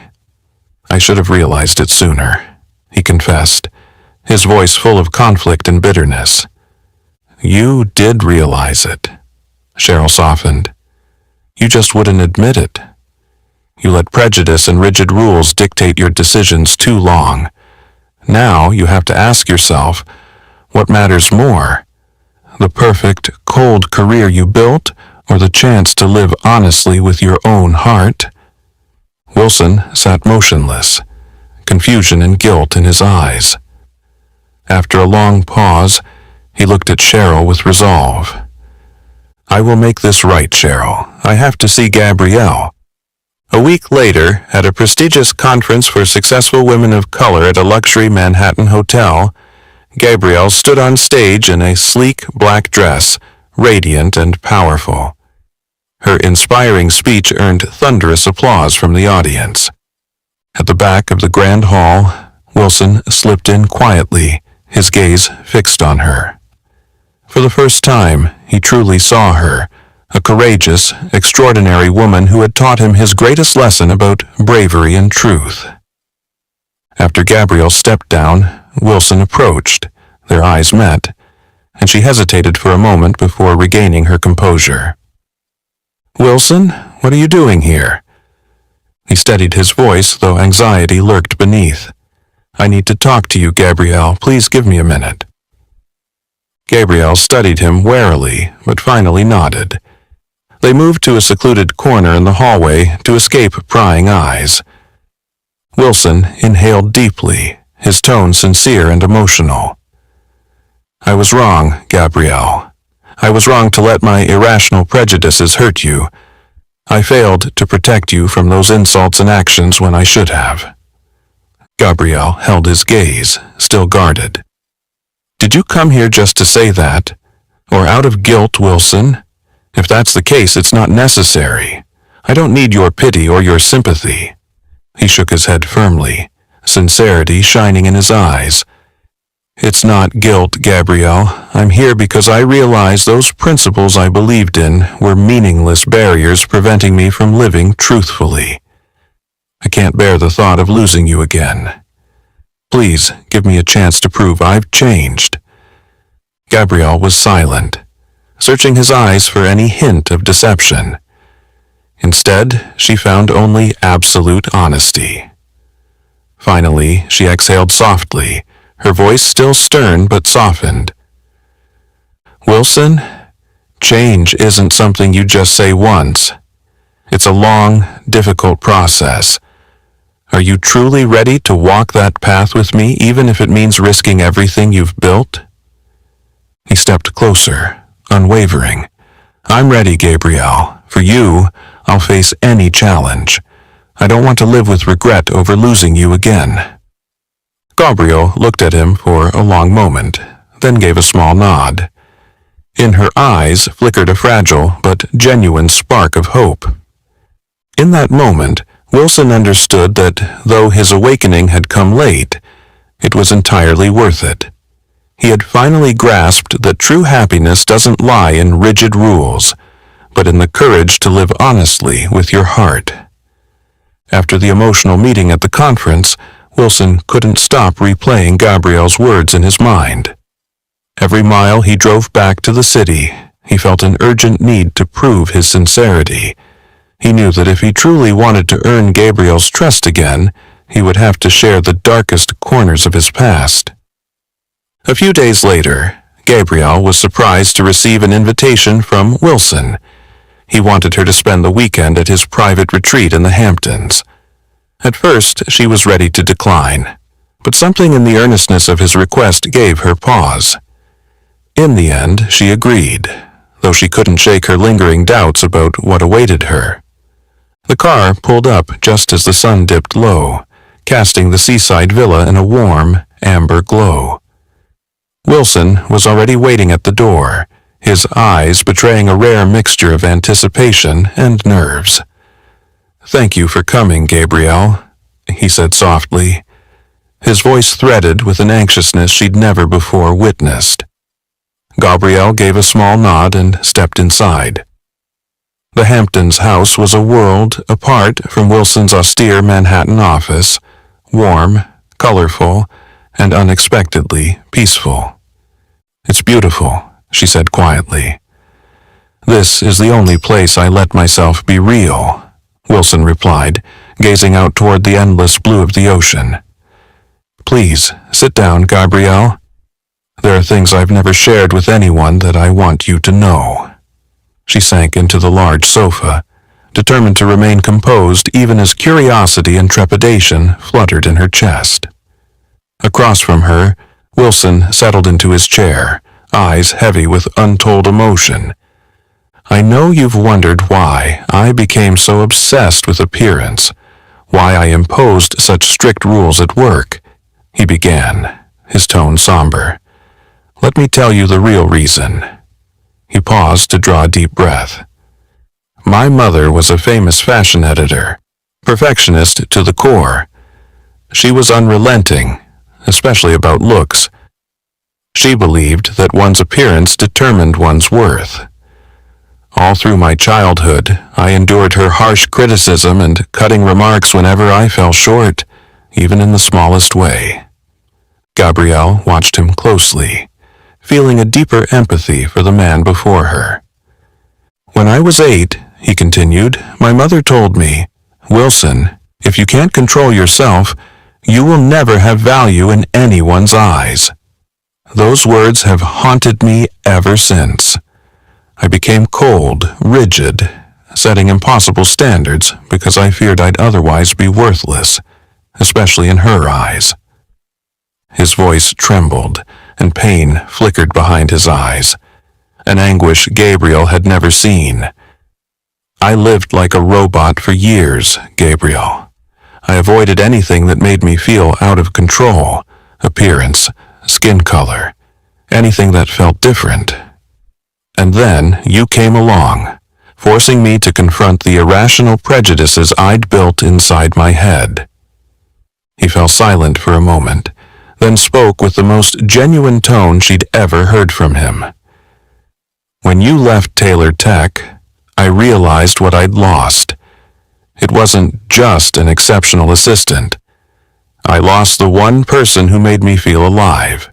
should have realized it sooner," he confessed, his voice full of conflict and bitterness. "You did realize it," Cheryl softened. "You just wouldn't admit it. You let prejudice and rigid rules dictate your decisions too long. Now you have to ask yourself, what matters more? The perfect, cold career you built, or the chance to live honestly with your own heart?" Wilson sat motionless, confusion and guilt in his eyes. After a long pause, he looked at Cheryl with resolve. "I will make this right, Cheryl. I have to see Gabrielle." A week later, at a prestigious conference for successful women of color at a luxury Manhattan hotel, Gabrielle stood on stage in a sleek black dress, radiant and powerful. Her inspiring speech earned thunderous applause from the audience. At the back of the grand hall, Wilson slipped in quietly, his gaze fixed on her. For the first time, he truly saw her, a courageous, extraordinary woman who had taught him his greatest lesson about bravery and truth. After Gabrielle stepped down, Wilson approached. Their eyes met, and she hesitated for a moment before regaining her composure. "Wilson, what are you doing here?" He steadied his voice, though anxiety lurked beneath. "I need to talk to you, Gabrielle. Please give me a minute." Gabrielle studied him warily, but finally nodded. They moved to a secluded corner in the hallway to escape prying eyes. Wilson inhaled deeply, his tone sincere and emotional. "I was wrong, Gabrielle. I was wrong to let my irrational prejudices hurt you. I failed to protect you from those insults and actions when I should have." Gabrielle held his gaze, still guarded. "Did you come here just to say that? Or out of guilt, Wilson? If that's the case, it's not necessary. I don't need your pity or your sympathy." He shook his head firmly, sincerity shining in his eyes. "It's not guilt, Gabrielle. I'm here because I realize those principles I believed in were meaningless barriers preventing me from living truthfully. I can't bear the thought of losing you again. Please give me a chance to prove I've changed." Gabriel was silent, searching his eyes for any hint of deception. Instead, she found only absolute honesty. Finally, she exhaled softly, her voice still stern but softened. Wilson, change isn't something you just say once. It's a long, difficult process. Are you truly ready to walk that path with me, even if it means risking everything you've built? He stepped closer, unwavering. I'm ready, Gabriel. For you, I'll face any challenge. I don't want to live with regret over losing you again. Gabriel looked at him for a long moment, then gave a small nod. In her eyes flickered a fragile but genuine spark of hope. In that moment, Wilson understood that though his awakening had come late, it was entirely worth it. He had finally grasped that true happiness doesn't lie in rigid rules, but in the courage to live honestly with your heart. After the emotional meeting at the conference, Wilson couldn't stop replaying Gabriel's words in his mind. Every mile he drove back to the city, he felt an urgent need to prove his sincerity. He knew that if he truly wanted to earn Gabriel's trust again, he would have to share the darkest corners of his past. A few days later, Gabriel was surprised to receive an invitation from Wilson. He wanted her to spend the weekend at his private retreat in the Hamptons. At first, she was ready to decline, but something in the earnestness of his request gave her pause. In the end, she agreed, though she couldn't shake her lingering doubts about what awaited her. The car pulled up just as the sun dipped low, casting the seaside villa in a warm, amber glow. Wilson was already waiting at the door, his eyes betraying a rare mixture of anticipation and nerves. "Thank you for coming, Gabriel," he said softly, his voice threaded with an anxiousness she'd never before witnessed. Gabriel gave a small nod and stepped inside. The Hamptons' house was a world apart from Wilson's austere Manhattan office, warm, colorful, and unexpectedly peaceful. "It's beautiful," she said quietly. "This is the only place I let myself be real," Wilson replied, gazing out toward the endless blue of the ocean. "Please, sit down, Gabriel. There are things I've never shared with anyone that I want you to know." She sank into the large sofa, determined to remain composed even as curiosity and trepidation fluttered in her chest. Across from her, Wilson settled into his chair, eyes heavy with untold emotion. "I know you've wondered why I became so obsessed with appearance, why I imposed such strict rules at work," he began, his tone somber. "Let me tell you the real reason." He paused to draw a deep breath. "My mother was a famous fashion editor, perfectionist to the core. She was unrelenting, especially about looks. She believed that one's appearance determined one's worth. All through my childhood, I endured her harsh criticism and cutting remarks whenever I fell short, even in the smallest way." Gabrielle watched him closely, feeling a deeper empathy for the man before her. "When I was 8, he continued, my mother told me, Wilson, if you can't control yourself, you will never have value in anyone's eyes. Those words have haunted me ever since. I became cold, rigid, setting impossible standards because I feared I'd otherwise be worthless, especially in her eyes." His voice trembled, and pain flickered behind his eyes, an anguish Gabriel had never seen. "I lived like a robot for years, Gabriel. I avoided anything that made me feel out of control, appearance, skin color, anything that felt different. And then you came along, forcing me to confront the irrational prejudices I'd built inside my head." He fell silent for a moment, then spoke with the most genuine tone she'd ever heard from him. "When you left Taylor Tech, I realized what I'd lost. It wasn't just an exceptional assistant. I lost the one person who made me feel alive,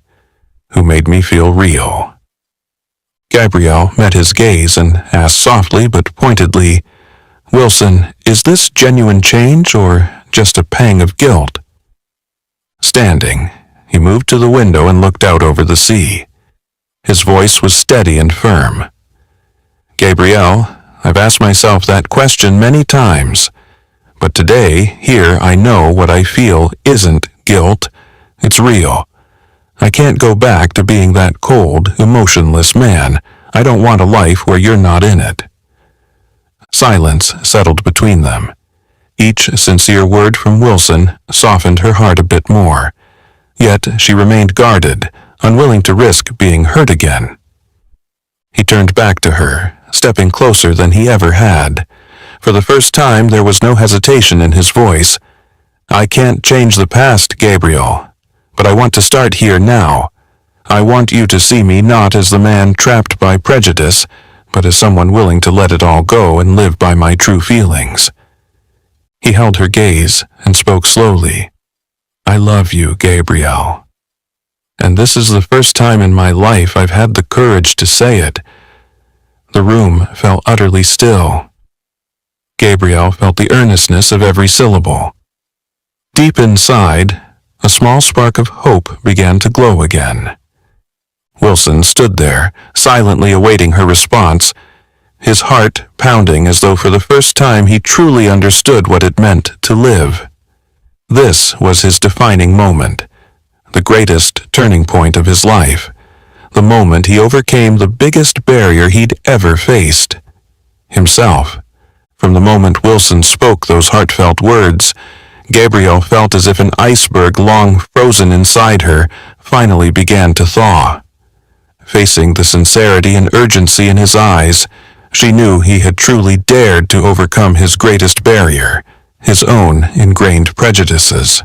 who made me feel real." Gabrielle met his gaze and asked softly but pointedly, "Wilson, is this genuine change or just a pang of guilt?" Standing, he moved to the window and looked out over the sea. His voice was steady and firm. "Gabrielle, I've asked myself that question many times, but today, here, I know what I feel isn't guilt. It's real. I can't go back to being that cold, emotionless man. I don't want a life where you're not in it." Silence settled between them. Each sincere word from Wilson softened her heart a bit more. Yet she remained guarded, unwilling to risk being hurt again. He turned back to her, stepping closer than he ever had. For the first time, there was no hesitation in his voice. "I can't change the past, Gabrielle, but I want to start here now. I want you to see me not as the man trapped by prejudice, but as someone willing to let it all go and live by my true feelings." He held her gaze and spoke slowly. "I love you, Gabrielle. And this is the first time in my life I've had the courage to say it." The room fell utterly still. Gabrielle felt the earnestness of every syllable. Deep inside, a small spark of hope began to glow again. Wilson stood there, silently awaiting her response, his heart pounding as though for the first time he truly understood what it meant to live. This was his defining moment, the greatest turning point of his life, the moment he overcame the biggest barrier he'd ever faced, himself. From the moment Wilson spoke those heartfelt words, Gabrielle felt as if an iceberg long frozen inside her finally began to thaw. Facing the sincerity and urgency in his eyes, she knew he had truly dared to overcome his greatest barrier, his own ingrained prejudices.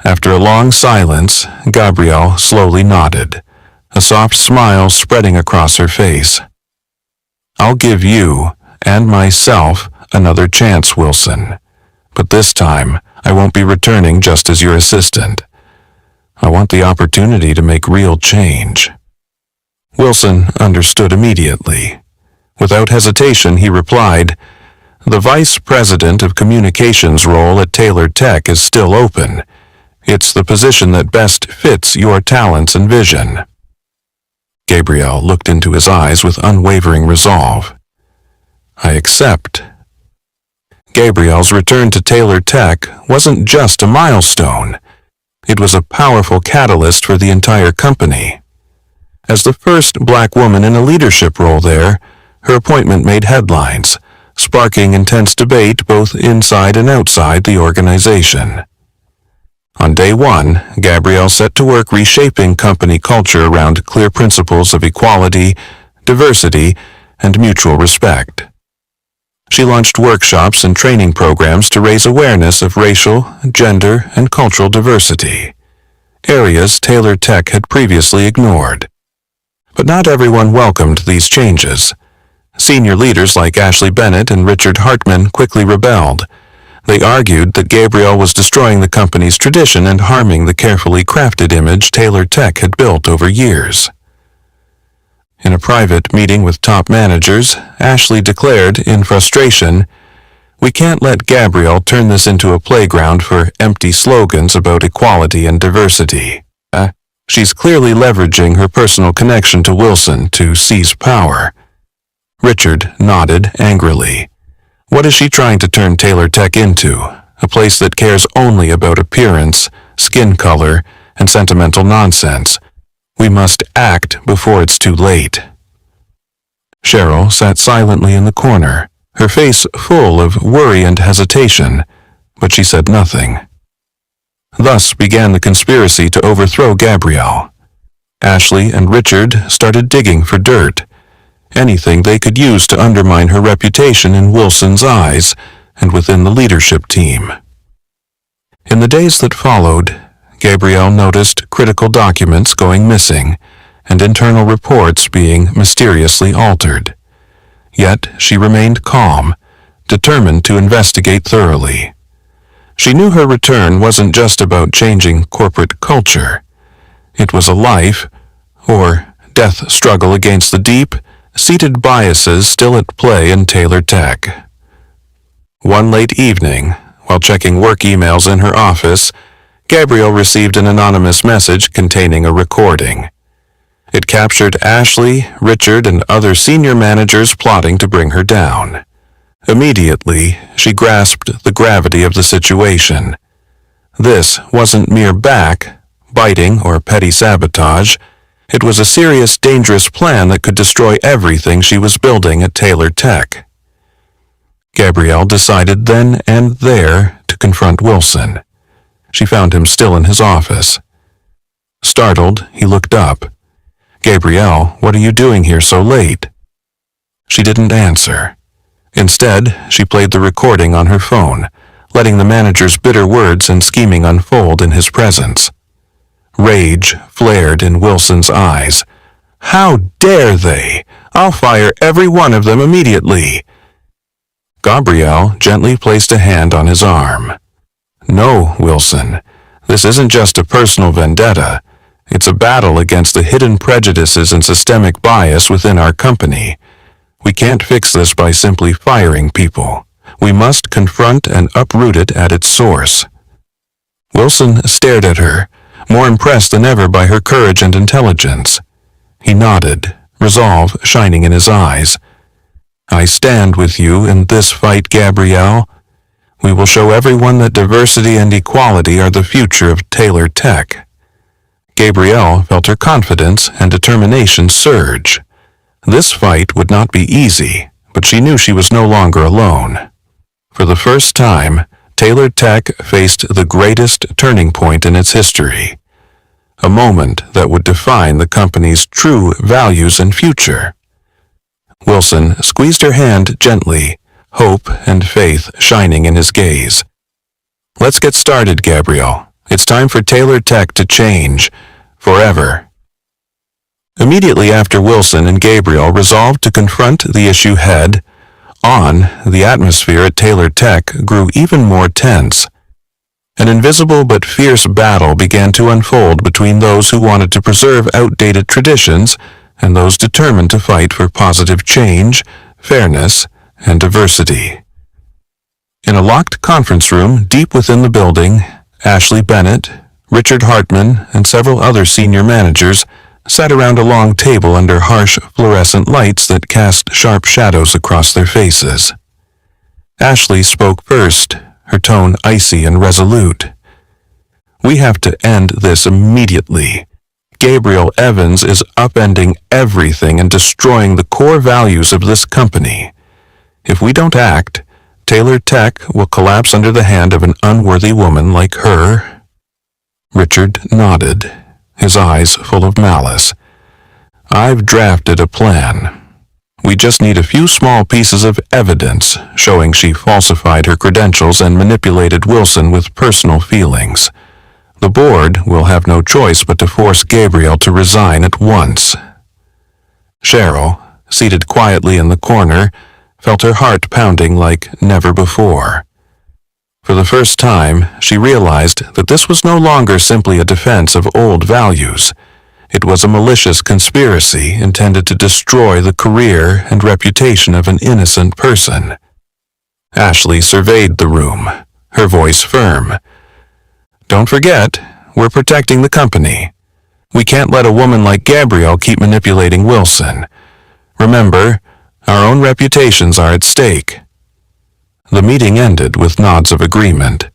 After a long silence, Gabrielle slowly nodded, a soft smile spreading across her face. "I'll give you and myself another chance, Wilson. But this time, I won't be returning just as your assistant. I want the opportunity to make real change." Wilson understood immediately. Without hesitation, he replied, "The Vice President of Communications role at Taylor Tech is still open. It's the position that best fits your talents and vision." Gabrielle looked into his eyes with unwavering resolve. "I accept." Gabrielle's return to Taylor Tech wasn't just a milestone. It was a powerful catalyst for the entire company. As the first black woman in a leadership role there, her appointment made headlines, sparking intense debate both inside and outside the organization. On day one, Gabrielle set to work reshaping company culture around clear principles of equality, diversity, and mutual respect. She launched workshops and training programs to raise awareness of racial, gender, and cultural diversity, areas Taylor Tech had previously ignored. But not everyone welcomed these changes. Senior leaders like Ashley Bennett and Richard Hartman quickly rebelled. They argued that Gabrielle was destroying the company's tradition and harming the carefully crafted image Taylor Tech had built over years. In a private meeting with top managers, Ashley declared in frustration, "We can't let Gabrielle turn this into a playground for empty slogans about equality and diversity. She's clearly leveraging her personal connection to Wilson to seize power." Richard nodded angrily. "What is she trying to turn Taylor Tech into? A place that cares only about appearance, skin color, and sentimental nonsense. We must act before it's too late." Cheryl sat silently in the corner, her face full of worry and hesitation, but she said nothing. Thus began the conspiracy to overthrow Gabrielle. Ashley and Richard started digging for dirt, anything they could use to undermine her reputation in Wilson's eyes and within the leadership team. In the days that followed, Gabrielle noticed critical documents going missing and internal reports being mysteriously altered. Yet she remained calm, determined to investigate thoroughly. She knew her return wasn't just about changing corporate culture. It was a life, or death struggle against the deep-seated biases still at play in Taylor Tech. One late evening, while checking work emails in her office, Gabrielle received an anonymous message containing a recording. It captured Ashley, Richard, and other senior managers plotting to bring her down. Immediately, she grasped the gravity of the situation. This wasn't mere backbiting or petty sabotage. It was a serious, dangerous plan that could destroy everything she was building at Taylor Tech. Gabrielle decided then and there to confront Wilson. She found him still in his office. Startled, he looked up. "Gabrielle, what are you doing here so late?" She didn't answer. Instead, she played the recording on her phone, letting the manager's bitter words and scheming unfold in his presence. Rage flared in Wilson's eyes. "How dare they? I'll fire every one of them immediately." Gabrielle gently placed a hand on his arm. "No, Wilson, this isn't just a personal vendetta. It's a battle against the hidden prejudices and systemic bias within our company. We can't fix this by simply firing people. We must confront and uproot it at its source." Wilson stared at her, more impressed than ever by her courage and intelligence. He nodded, resolve shining in his eyes. "I stand with you in this fight, Gabrielle. We will show everyone that diversity and equality are the future of Taylor Tech." Gabrielle felt her confidence and determination surge. This fight would not be easy, but she knew she was no longer alone. For the first time, Taylor Tech faced the greatest turning point in its history, a moment that would define the company's true values and future. Wilson squeezed her hand gently, hope and faith shining in his gaze. "Let's get started, Gabrielle. It's time for Taylor Tech to change, forever." Immediately after Wilson and Gabrielle resolved to confront the issue head-on, the atmosphere at Taylor Tech grew even more tense. An invisible but fierce battle began to unfold between those who wanted to preserve outdated traditions and those determined to fight for positive change, fairness, and diversity. In a locked conference room deep within the building, Ashley Bennett, Richard Hartman, and several other senior managers sat around a long table under harsh fluorescent lights that cast sharp shadows across their faces. Ashley spoke first, her tone icy and resolute. "We have to end this immediately. Gabrielle Evans is upending everything and destroying the core values of this company. If we don't act, Taylor Tech will collapse under the hand of an unworthy woman like her." Richard nodded, his eyes full of malice. "I've drafted a plan. We just need a few small pieces of evidence showing she falsified her credentials and manipulated Wilson with personal feelings. The board will have no choice but to force Gabrielle to resign at once." Cheryl, seated quietly in the corner, felt her heart pounding like never before. For the first time, she realized that this was no longer simply a defense of old values. It was a malicious conspiracy intended to destroy the career and reputation of an innocent person. Ashley surveyed the room, her voice firm. "Don't forget, we're protecting the company. We can't let a woman like Gabrielle keep manipulating Wilson. Remember, our own reputations are at stake." The meeting ended with nods of agreement,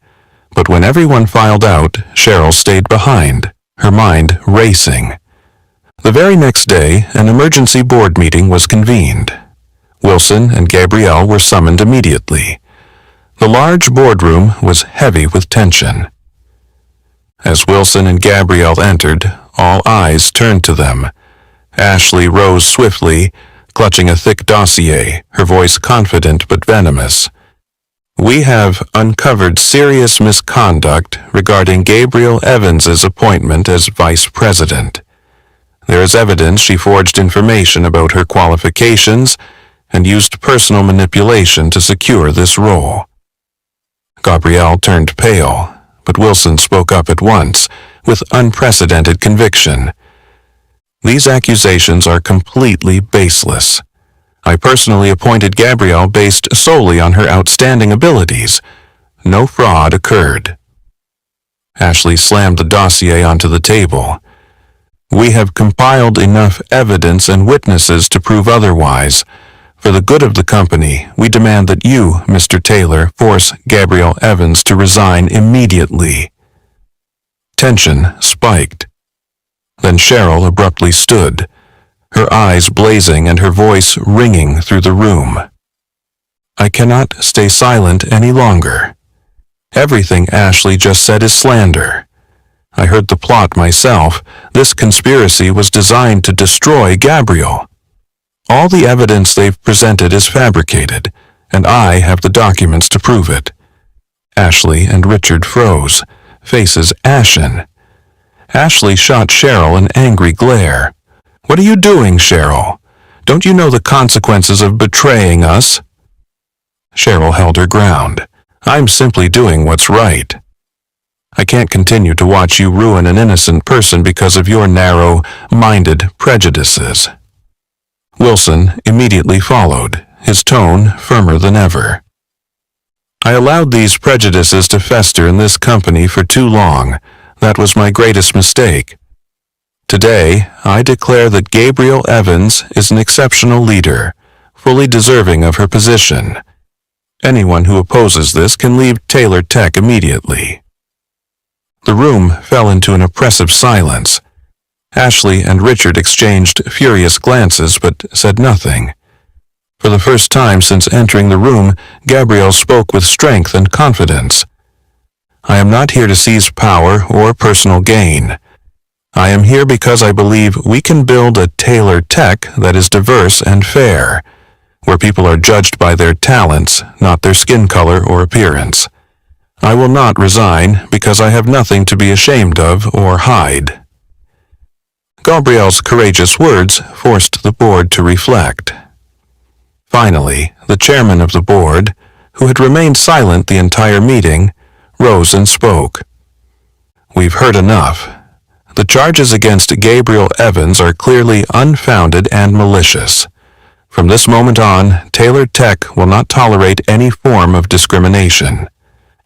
but when everyone filed out, Cheryl stayed behind, her mind racing. The very next day, an emergency board meeting was convened. Wilson and Gabrielle were summoned immediately. The large boardroom was heavy with tension. As Wilson and Gabrielle entered, all eyes turned to them. Ashley rose swiftly, clutching a thick dossier, her voice confident but venomous. "We have uncovered serious misconduct regarding Gabrielle Evans's appointment as vice president. There is evidence she forged information about her qualifications and used personal manipulation to secure this role." Gabrielle turned pale, but Wilson spoke up at once, with unprecedented conviction. These accusations are completely baseless. I personally appointed Gabrielle based solely on her outstanding abilities. No fraud occurred. Ashley slammed the dossier onto the table. We have compiled enough evidence and witnesses to prove otherwise. For the good of the company, we demand that you, Mr. Taylor, force Gabrielle Evans to resign immediately. Tension spiked. Then Cheryl abruptly stood, her eyes blazing and her voice ringing through the room. I cannot stay silent any longer. Everything Ashley just said is slander. I heard the plot myself. This conspiracy was designed to destroy Gabrielle. All the evidence they've presented is fabricated, and I have the documents to prove it. Ashley and Richard froze, faces ashen. Ashley shot Cheryl an angry glare. What are you doing, Cheryl? Don't you know the consequences of betraying us? Cheryl held her ground. I'm simply doing what's right. I can't continue to watch you ruin an innocent person because of your narrow-minded prejudices. Wilson immediately followed, his tone firmer than ever. I allowed these prejudices to fester in this company for too long. That was my greatest mistake. Today, I declare that Gabrielle Evans is an exceptional leader, fully deserving of her position. Anyone who opposes this can leave Taylor Tech immediately. The room fell into an oppressive silence. Ashley and Richard exchanged furious glances but said nothing. For the first time since entering the room, Gabrielle spoke with strength and confidence. I am not here to seize power or personal gain. I am here because I believe we can build a Taylor Tech that is diverse and fair, where people are judged by their talents, not their skin color or appearance. I will not resign because I have nothing to be ashamed of or hide. Gabrielle's courageous words forced the board to reflect. Finally, the chairman of the board, who had remained silent the entire meeting, rose and spoke. We've heard enough. The charges against Gabrielle Evans are clearly unfounded and malicious. From this moment on, Taylor Tech will not tolerate any form of discrimination.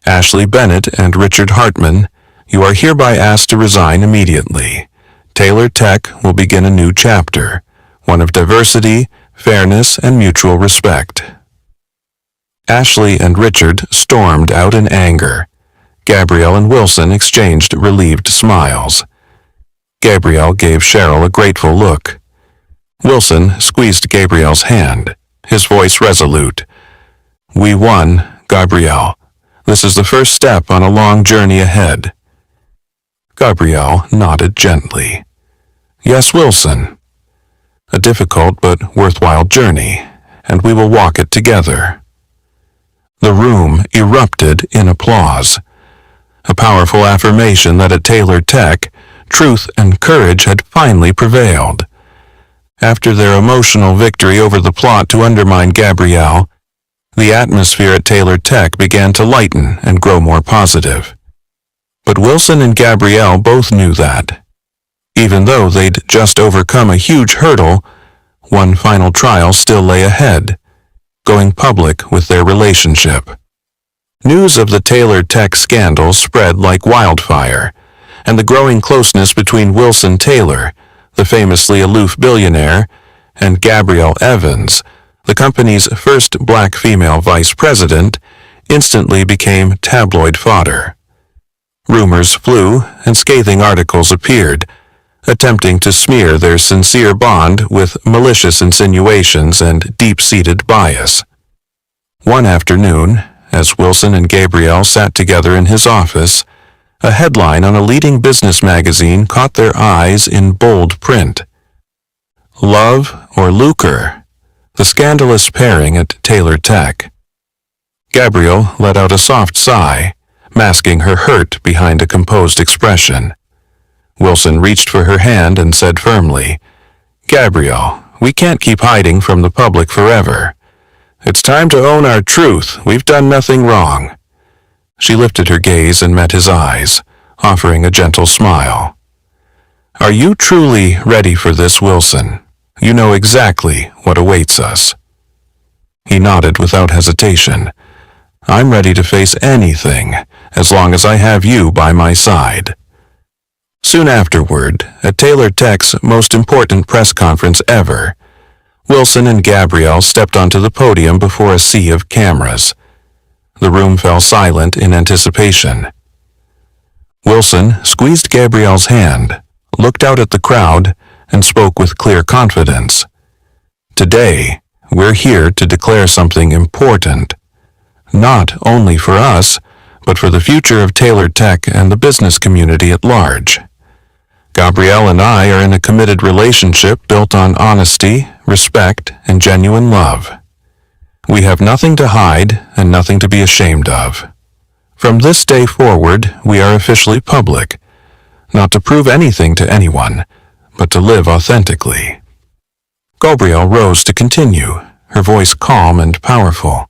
Ashley Bennett and Richard Hartman, you are hereby asked to resign immediately. Taylor Tech will begin a new chapter, one of diversity, fairness, and mutual respect. Ashley and Richard stormed out in anger. Gabrielle and Wilson exchanged relieved smiles. Gabrielle gave Cheryl a grateful look. Wilson squeezed Gabrielle's hand, his voice resolute. We won, Gabrielle. This is the first step on a long journey ahead. Gabrielle nodded gently. Yes, Wilson. A difficult but worthwhile journey, and we will walk it together. The room erupted in applause. A powerful affirmation that at Taylor Tech, truth and courage had finally prevailed. After their emotional victory over the plot to undermine Gabrielle, the atmosphere at Taylor Tech began to lighten and grow more positive. But Wilson and Gabrielle both knew that. Even though they'd just overcome a huge hurdle, one final trial still lay ahead, going public with their relationship. News of the Taylor Tech scandal spread like wildfire, and the growing closeness between Wilson Taylor, the famously aloof billionaire, and Gabrielle Evans, the company's first black female vice president, instantly became tabloid fodder. Rumors flew and scathing articles appeared, attempting to smear their sincere bond with malicious insinuations and deep-seated bias. One afternoon, as Wilson and Gabrielle sat together in his office, a headline on a leading business magazine caught their eyes in bold print. Love or lucre? The scandalous pairing at Taylor Tech. Gabrielle let out a soft sigh, masking her hurt behind a composed expression. Wilson reached for her hand and said firmly, Gabrielle, we can't keep hiding from the public forever. It's time to own our truth. We've done nothing wrong. She lifted her gaze and met his eyes, offering a gentle smile. Are you truly ready for this, Wilson? You know exactly what awaits us. He nodded without hesitation. I'm ready to face anything, as long as I have you by my side. Soon afterward, at Taylor Tech's most important press conference ever, Wilson and Gabrielle stepped onto the podium before a sea of cameras. The room fell silent in anticipation. Wilson squeezed Gabrielle's hand, looked out at the crowd, and spoke with clear confidence. Today, we're here to declare something important, not only for us, but for the future of Taylor Tech and the business community at large. Gabrielle and I are in a committed relationship built on honesty, respect, and genuine love. We have nothing to hide and nothing to be ashamed of. From this day forward, we are officially public, not to prove anything to anyone, but to live authentically. Gabrielle rose to continue, her voice calm and powerful.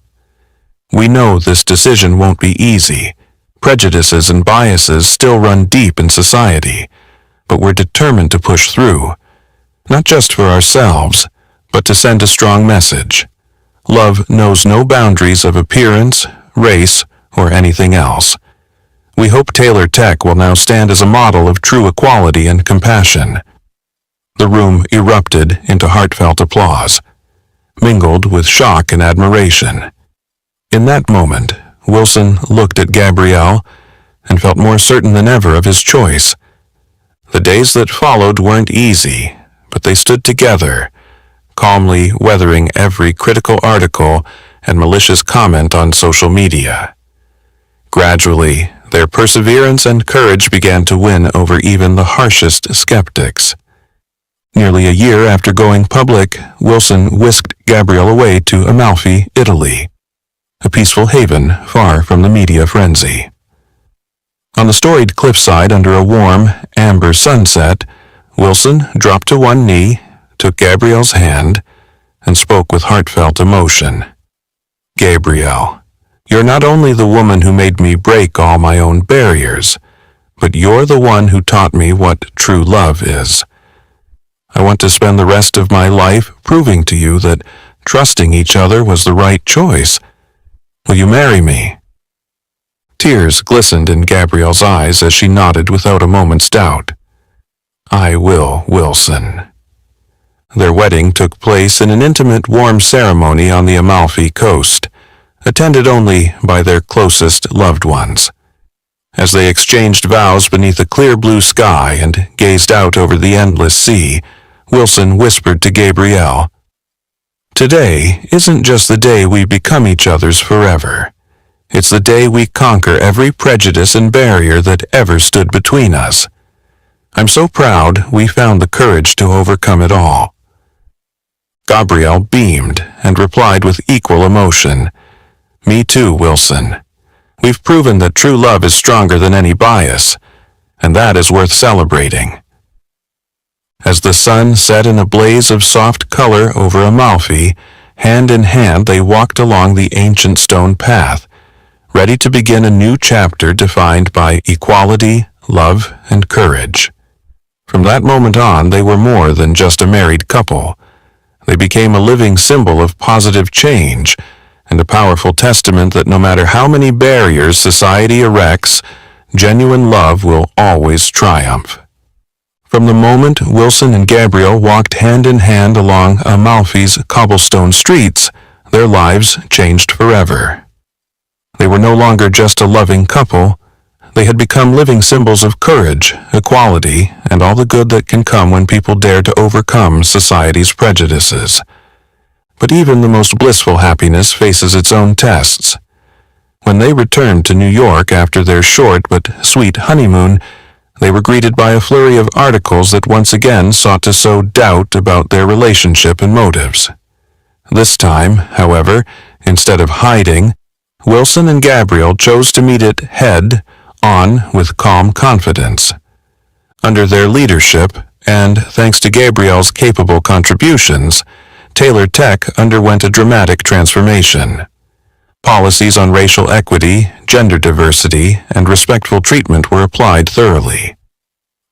We know this decision won't be easy. Prejudices and biases still run deep in society, but we're determined to push through, not just for ourselves, but to send a strong message. Love knows no boundaries of appearance, race, or anything else. We hope Taylor Tech will now stand as a model of true equality and compassion. The room erupted into heartfelt applause, mingled with shock and admiration. In that moment, Wilson looked at Gabrielle and felt more certain than ever of his choice. The days that followed weren't easy, but they stood together, calmly weathering every critical article and malicious comment on social media. Gradually, their perseverance and courage began to win over even the harshest skeptics. Nearly a year after going public, Wilson whisked Gabrielle away to Amalfi, Italy, a peaceful haven far from the media frenzy. On the storied cliffside under a warm, amber sunset, Wilson dropped to one knee, took Gabrielle's hand, and spoke with heartfelt emotion. Gabrielle, you're not only the woman who made me break all my own barriers, but you're the one who taught me what true love is. I want to spend the rest of my life proving to you that trusting each other was the right choice. Will you marry me? Tears glistened in Gabrielle's eyes as she nodded without a moment's doubt. I will, Wilson. Their wedding took place in an intimate, warm ceremony on the Amalfi coast, attended only by their closest loved ones. As they exchanged vows beneath a clear blue sky and gazed out over the endless sea, Wilson whispered to Gabrielle, Today isn't just the day we become each other's forever. It's the day we conquer every prejudice and barrier that ever stood between us. I'm so proud we found the courage to overcome it all. Gabrielle beamed and replied with equal emotion, Me too, Wilson. We've proven that true love is stronger than any bias, and that is worth celebrating. As the sun set in a blaze of soft color over Amalfi, hand in hand they walked along the ancient stone path, ready to begin a new chapter defined by equality, love, and courage. From that moment on, they were more than just a married couple. They became a living symbol of positive change and a powerful testament that no matter how many barriers society erects, genuine love will always triumph. From the moment Wilson and Gabrielle walked hand in hand along Amalfi's cobblestone streets, their lives changed forever. They were no longer just a loving couple. They had become living symbols of courage, equality, and all the good that can come when people dare to overcome society's prejudices. But even the most blissful happiness faces its own tests. When they returned to New York after their short but sweet honeymoon, they were greeted by a flurry of articles that once again sought to sow doubt about their relationship and motives. This time, however, instead of hiding, Wilson and Gabrielle chose to meet it head-on with calm confidence. Under their leadership, and thanks to Gabrielle's capable contributions, Taylor Tech underwent a dramatic transformation. Policies on racial equity, gender diversity, and respectful treatment were applied thoroughly.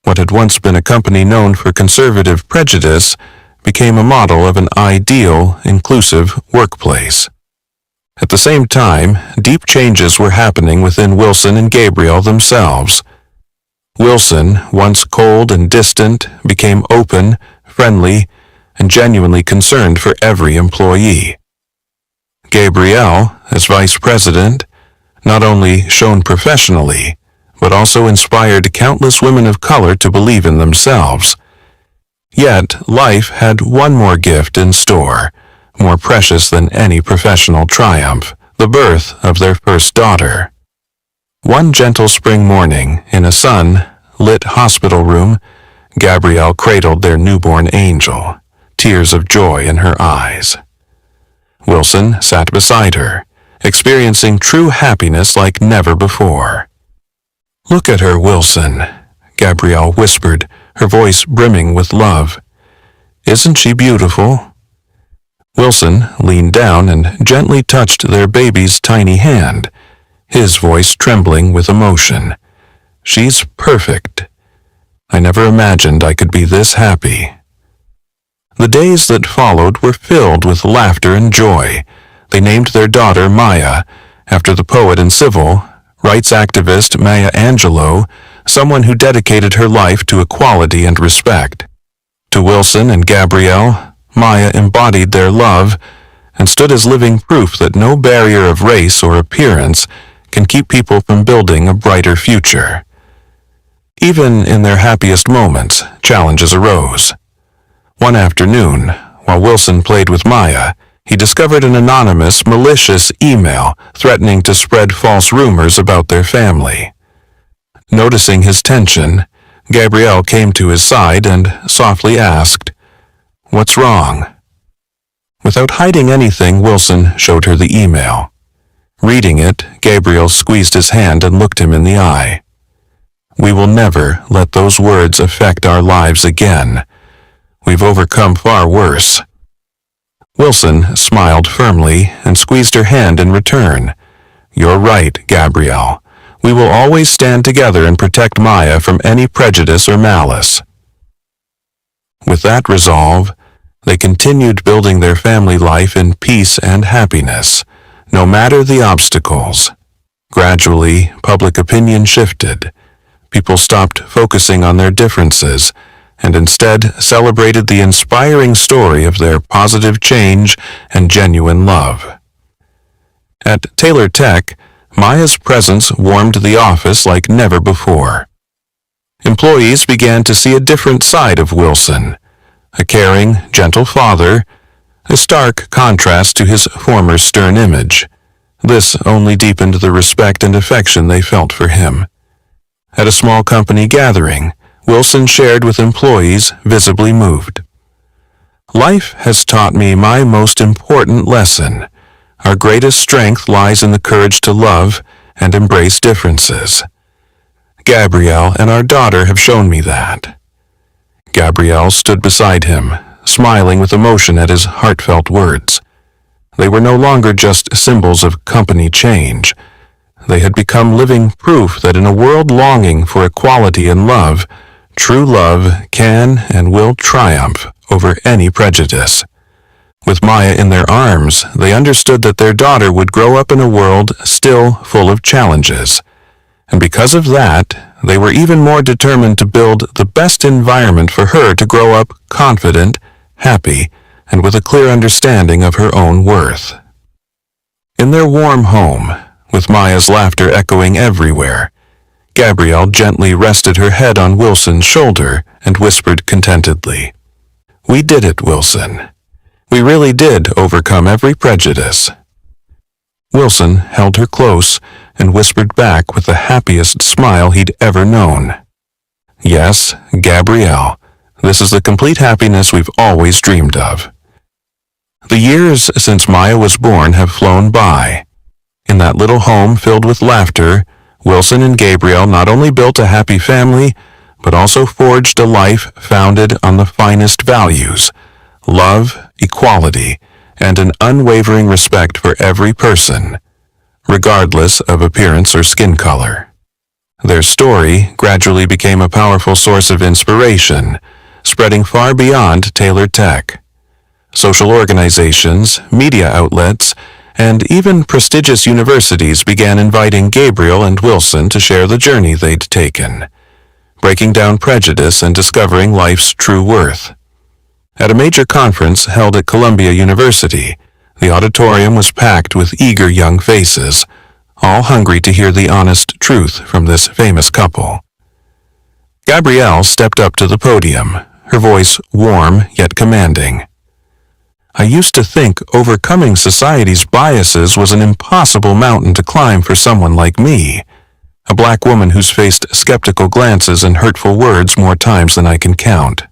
What had once been a company known for conservative prejudice became a model of an ideal, inclusive workplace. At the same time, deep changes were happening within Wilson and Gabrielle themselves. Wilson, once cold and distant, became open, friendly, and genuinely concerned for every employee. Gabrielle, as vice president, not only shone professionally, but also inspired countless women of color to believe in themselves. Yet, life had one more gift in store, more precious than any professional triumph, the birth of their first daughter. One gentle spring morning, in a sun-lit hospital room, Gabrielle cradled their newborn angel, tears of joy in her eyes. Wilson sat beside her, experiencing true happiness like never before. "Look at her, Wilson," Gabrielle whispered, her voice brimming with love. "Isn't she beautiful?" Wilson leaned down and gently touched their baby's tiny hand, his voice trembling with emotion. "She's perfect. I never imagined I could be this happy." The days that followed were filled with laughter and joy. They named their daughter Maya, after the poet and civil rights activist Maya Angelou, someone who dedicated her life to equality and respect. To Wilson and Gabrielle, Maya embodied their love and stood as living proof that no barrier of race or appearance can keep people from building a brighter future. Even in their happiest moments, challenges arose. One afternoon, while Wilson played with Maya, he discovered an anonymous, malicious email threatening to spread false rumors about their family. Noticing his tension, Gabrielle came to his side and softly asked, "What's wrong?" Without hiding anything, Wilson showed her the email. Reading it, Gabrielle squeezed his hand and looked him in the eye. "We will never let those words affect our lives again. We've overcome far worse." Wilson smiled firmly and squeezed her hand in return. "You're right, Gabrielle. We will always stand together and protect Maya from any prejudice or malice." With that resolve, they continued building their family life in peace and happiness, no matter the obstacles. Gradually, public opinion shifted. People stopped focusing on their differences and instead celebrated the inspiring story of their positive change and genuine love. At Taylor Tech, Maya's presence warmed the office like never before. Employees began to see a different side of Wilson, a caring, gentle father, a stark contrast to his former stern image. This only deepened the respect and affection they felt for him. At a small company gathering, Wilson shared with employees, visibly moved. "Life has taught me my most important lesson. Our greatest strength lies in the courage to love and embrace differences. Gabrielle and our daughter have shown me that." Gabrielle stood beside him, smiling with emotion at his heartfelt words. They were no longer just symbols of company change. They had become living proof that in a world longing for equality and love, true love can and will triumph over any prejudice. With Maya in their arms, they understood that their daughter would grow up in a world still full of challenges. And because of that, they were even more determined to build the best environment for her to grow up confident, happy, and with a clear understanding of her own worth. In their warm home, with Maya's laughter echoing everywhere, Gabrielle gently rested her head on Wilson's shoulder and whispered contentedly, "We did it, Wilson. We really did overcome every prejudice." Wilson held her close and whispered back with the happiest smile he'd ever known, "Yes, Gabrielle, this is the complete happiness we've always dreamed of." The years since Maya was born have flown by. In that little home filled with laughter, Wilson and Gabrielle not only built a happy family, but also forged a life founded on the finest values: love, equality, and an unwavering respect for every person, regardless of appearance or skin color. Their story gradually became a powerful source of inspiration, spreading far beyond tailored tech. Social organizations, media outlets, and even prestigious universities began inviting Gabriel and Wilson to share the journey they'd taken, breaking down prejudice and discovering life's true worth. At a major conference held at Columbia University, the auditorium was packed with eager young faces, all hungry to hear the honest truth from this famous couple. Gabrielle stepped up to the podium, her voice warm yet commanding. I used to think overcoming society's biases was an impossible mountain to climb for someone like me, a black woman who's faced skeptical glances and hurtful words more times than I can count.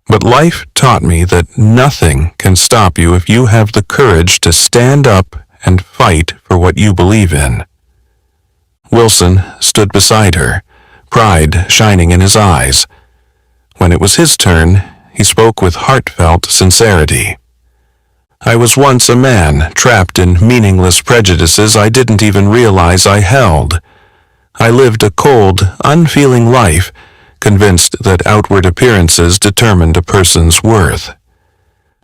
But life taught me that nothing can stop you if you have the courage to stand up and fight for what you believe in. Wilson stood beside her, pride shining in his eyes. When it was his turn, he spoke with heartfelt sincerity. I was once a man trapped in meaningless prejudices I didn't even realize I held. I lived a cold, unfeeling life, convinced that outward appearances determined a person's worth.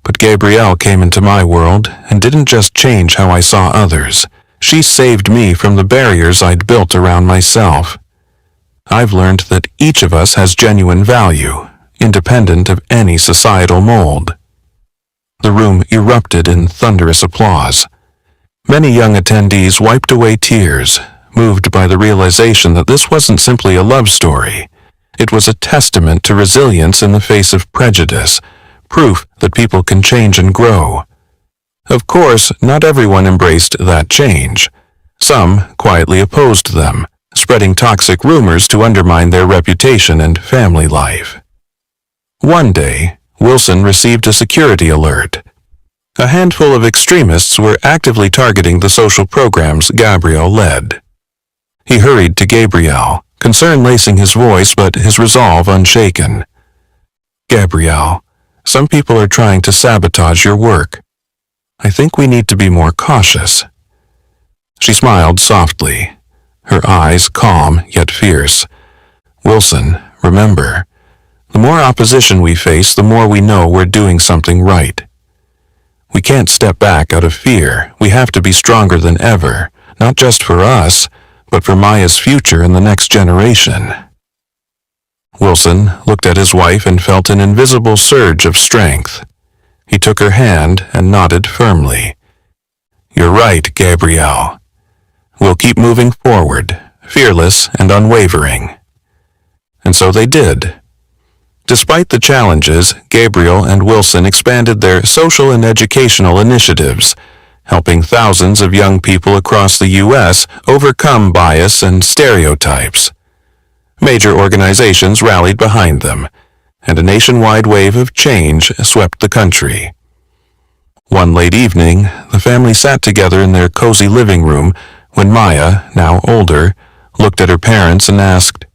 But Gabrielle came into my world and didn't just change how I saw others. She saved me from the barriers I'd built around myself. I've learned that each of us has genuine value, independent of any societal mold. The room erupted in thunderous applause. Many young attendees wiped away tears, moved by the realization that this wasn't simply a love story. It was a testament to resilience in the face of prejudice, proof that people can change and grow. Of course, not everyone embraced that change. Some quietly opposed them, spreading toxic rumors to undermine their reputation and family life. One day, Wilson received a security alert. A handful of extremists were actively targeting the social programs Gabriel led. He hurried to Gabrielle, concern lacing his voice but his resolve unshaken. Gabrielle, some people are trying to sabotage your work. I think we need to be more cautious. She smiled softly, her eyes calm yet fierce. Wilson, remember, the more opposition we face, the more we know we're doing something right. We can't step back out of fear. We have to be stronger than ever, not just for us, but for Maya's future and the next generation. Wilson looked at his wife and felt an invisible surge of strength. He took her hand and nodded firmly. You're right, Gabrielle. We'll keep moving forward, fearless and unwavering. And so they did. Despite the challenges, Gabriel and Wilson expanded their social and educational initiatives, helping thousands of young people across the U.S. overcome bias and stereotypes. Major organizations rallied behind them, and a nationwide wave of change swept the country. One late evening, the family sat together in their cozy living room when Maya, now older, looked at her parents and asked,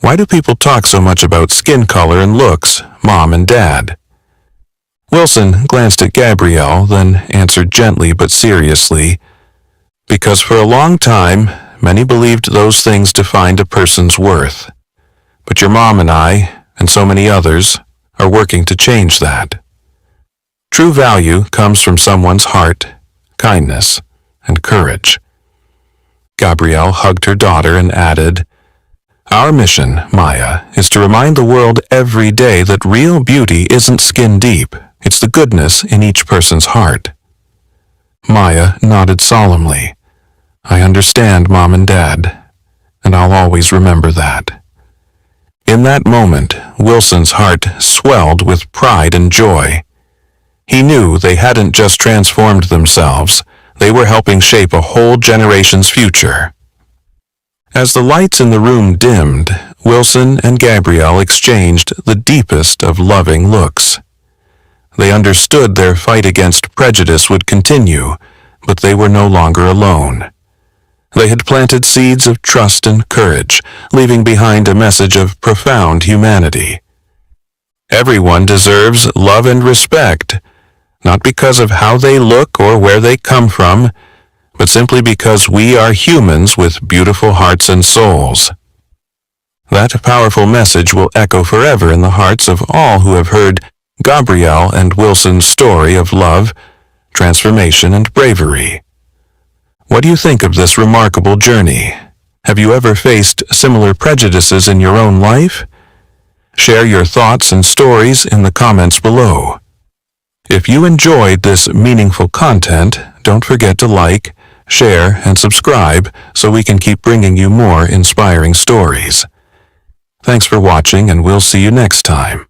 "Why do people talk so much about skin color and looks, Mom and Dad?" Wilson glanced at Gabrielle, then answered gently but seriously, "Because for a long time, many believed those things defined a person's worth. But your mom and I, and so many others, are working to change that. True value comes from someone's heart, kindness, and courage." Gabrielle hugged her daughter and added, "Our mission, Maya, is to remind the world every day that real beauty isn't skin deep. It's the goodness in each person's heart." Maya nodded solemnly. "I understand, Mom and Dad, and I'll always remember that." In that moment, Wilson's heart swelled with pride and joy. He knew they hadn't just transformed themselves, they were helping shape a whole generation's future. As the lights in the room dimmed, Wilson and Gabrielle exchanged the deepest of loving looks. They understood their fight against prejudice would continue, but they were no longer alone. They had planted seeds of trust and courage, leaving behind a message of profound humanity. Everyone deserves love and respect, not because of how they look or where they come from, but simply because we are humans with beautiful hearts and souls. That powerful message will echo forever in the hearts of all who have heard Gabrielle and Wilson's story of love, transformation, and bravery. What do you think of this remarkable journey? Have you ever faced similar prejudices in your own life? Share your thoughts and stories in the comments below. If you enjoyed this meaningful content, don't forget to like, share, and subscribe so we can keep bringing you more inspiring stories. Thanks for watching, and we'll see you next time.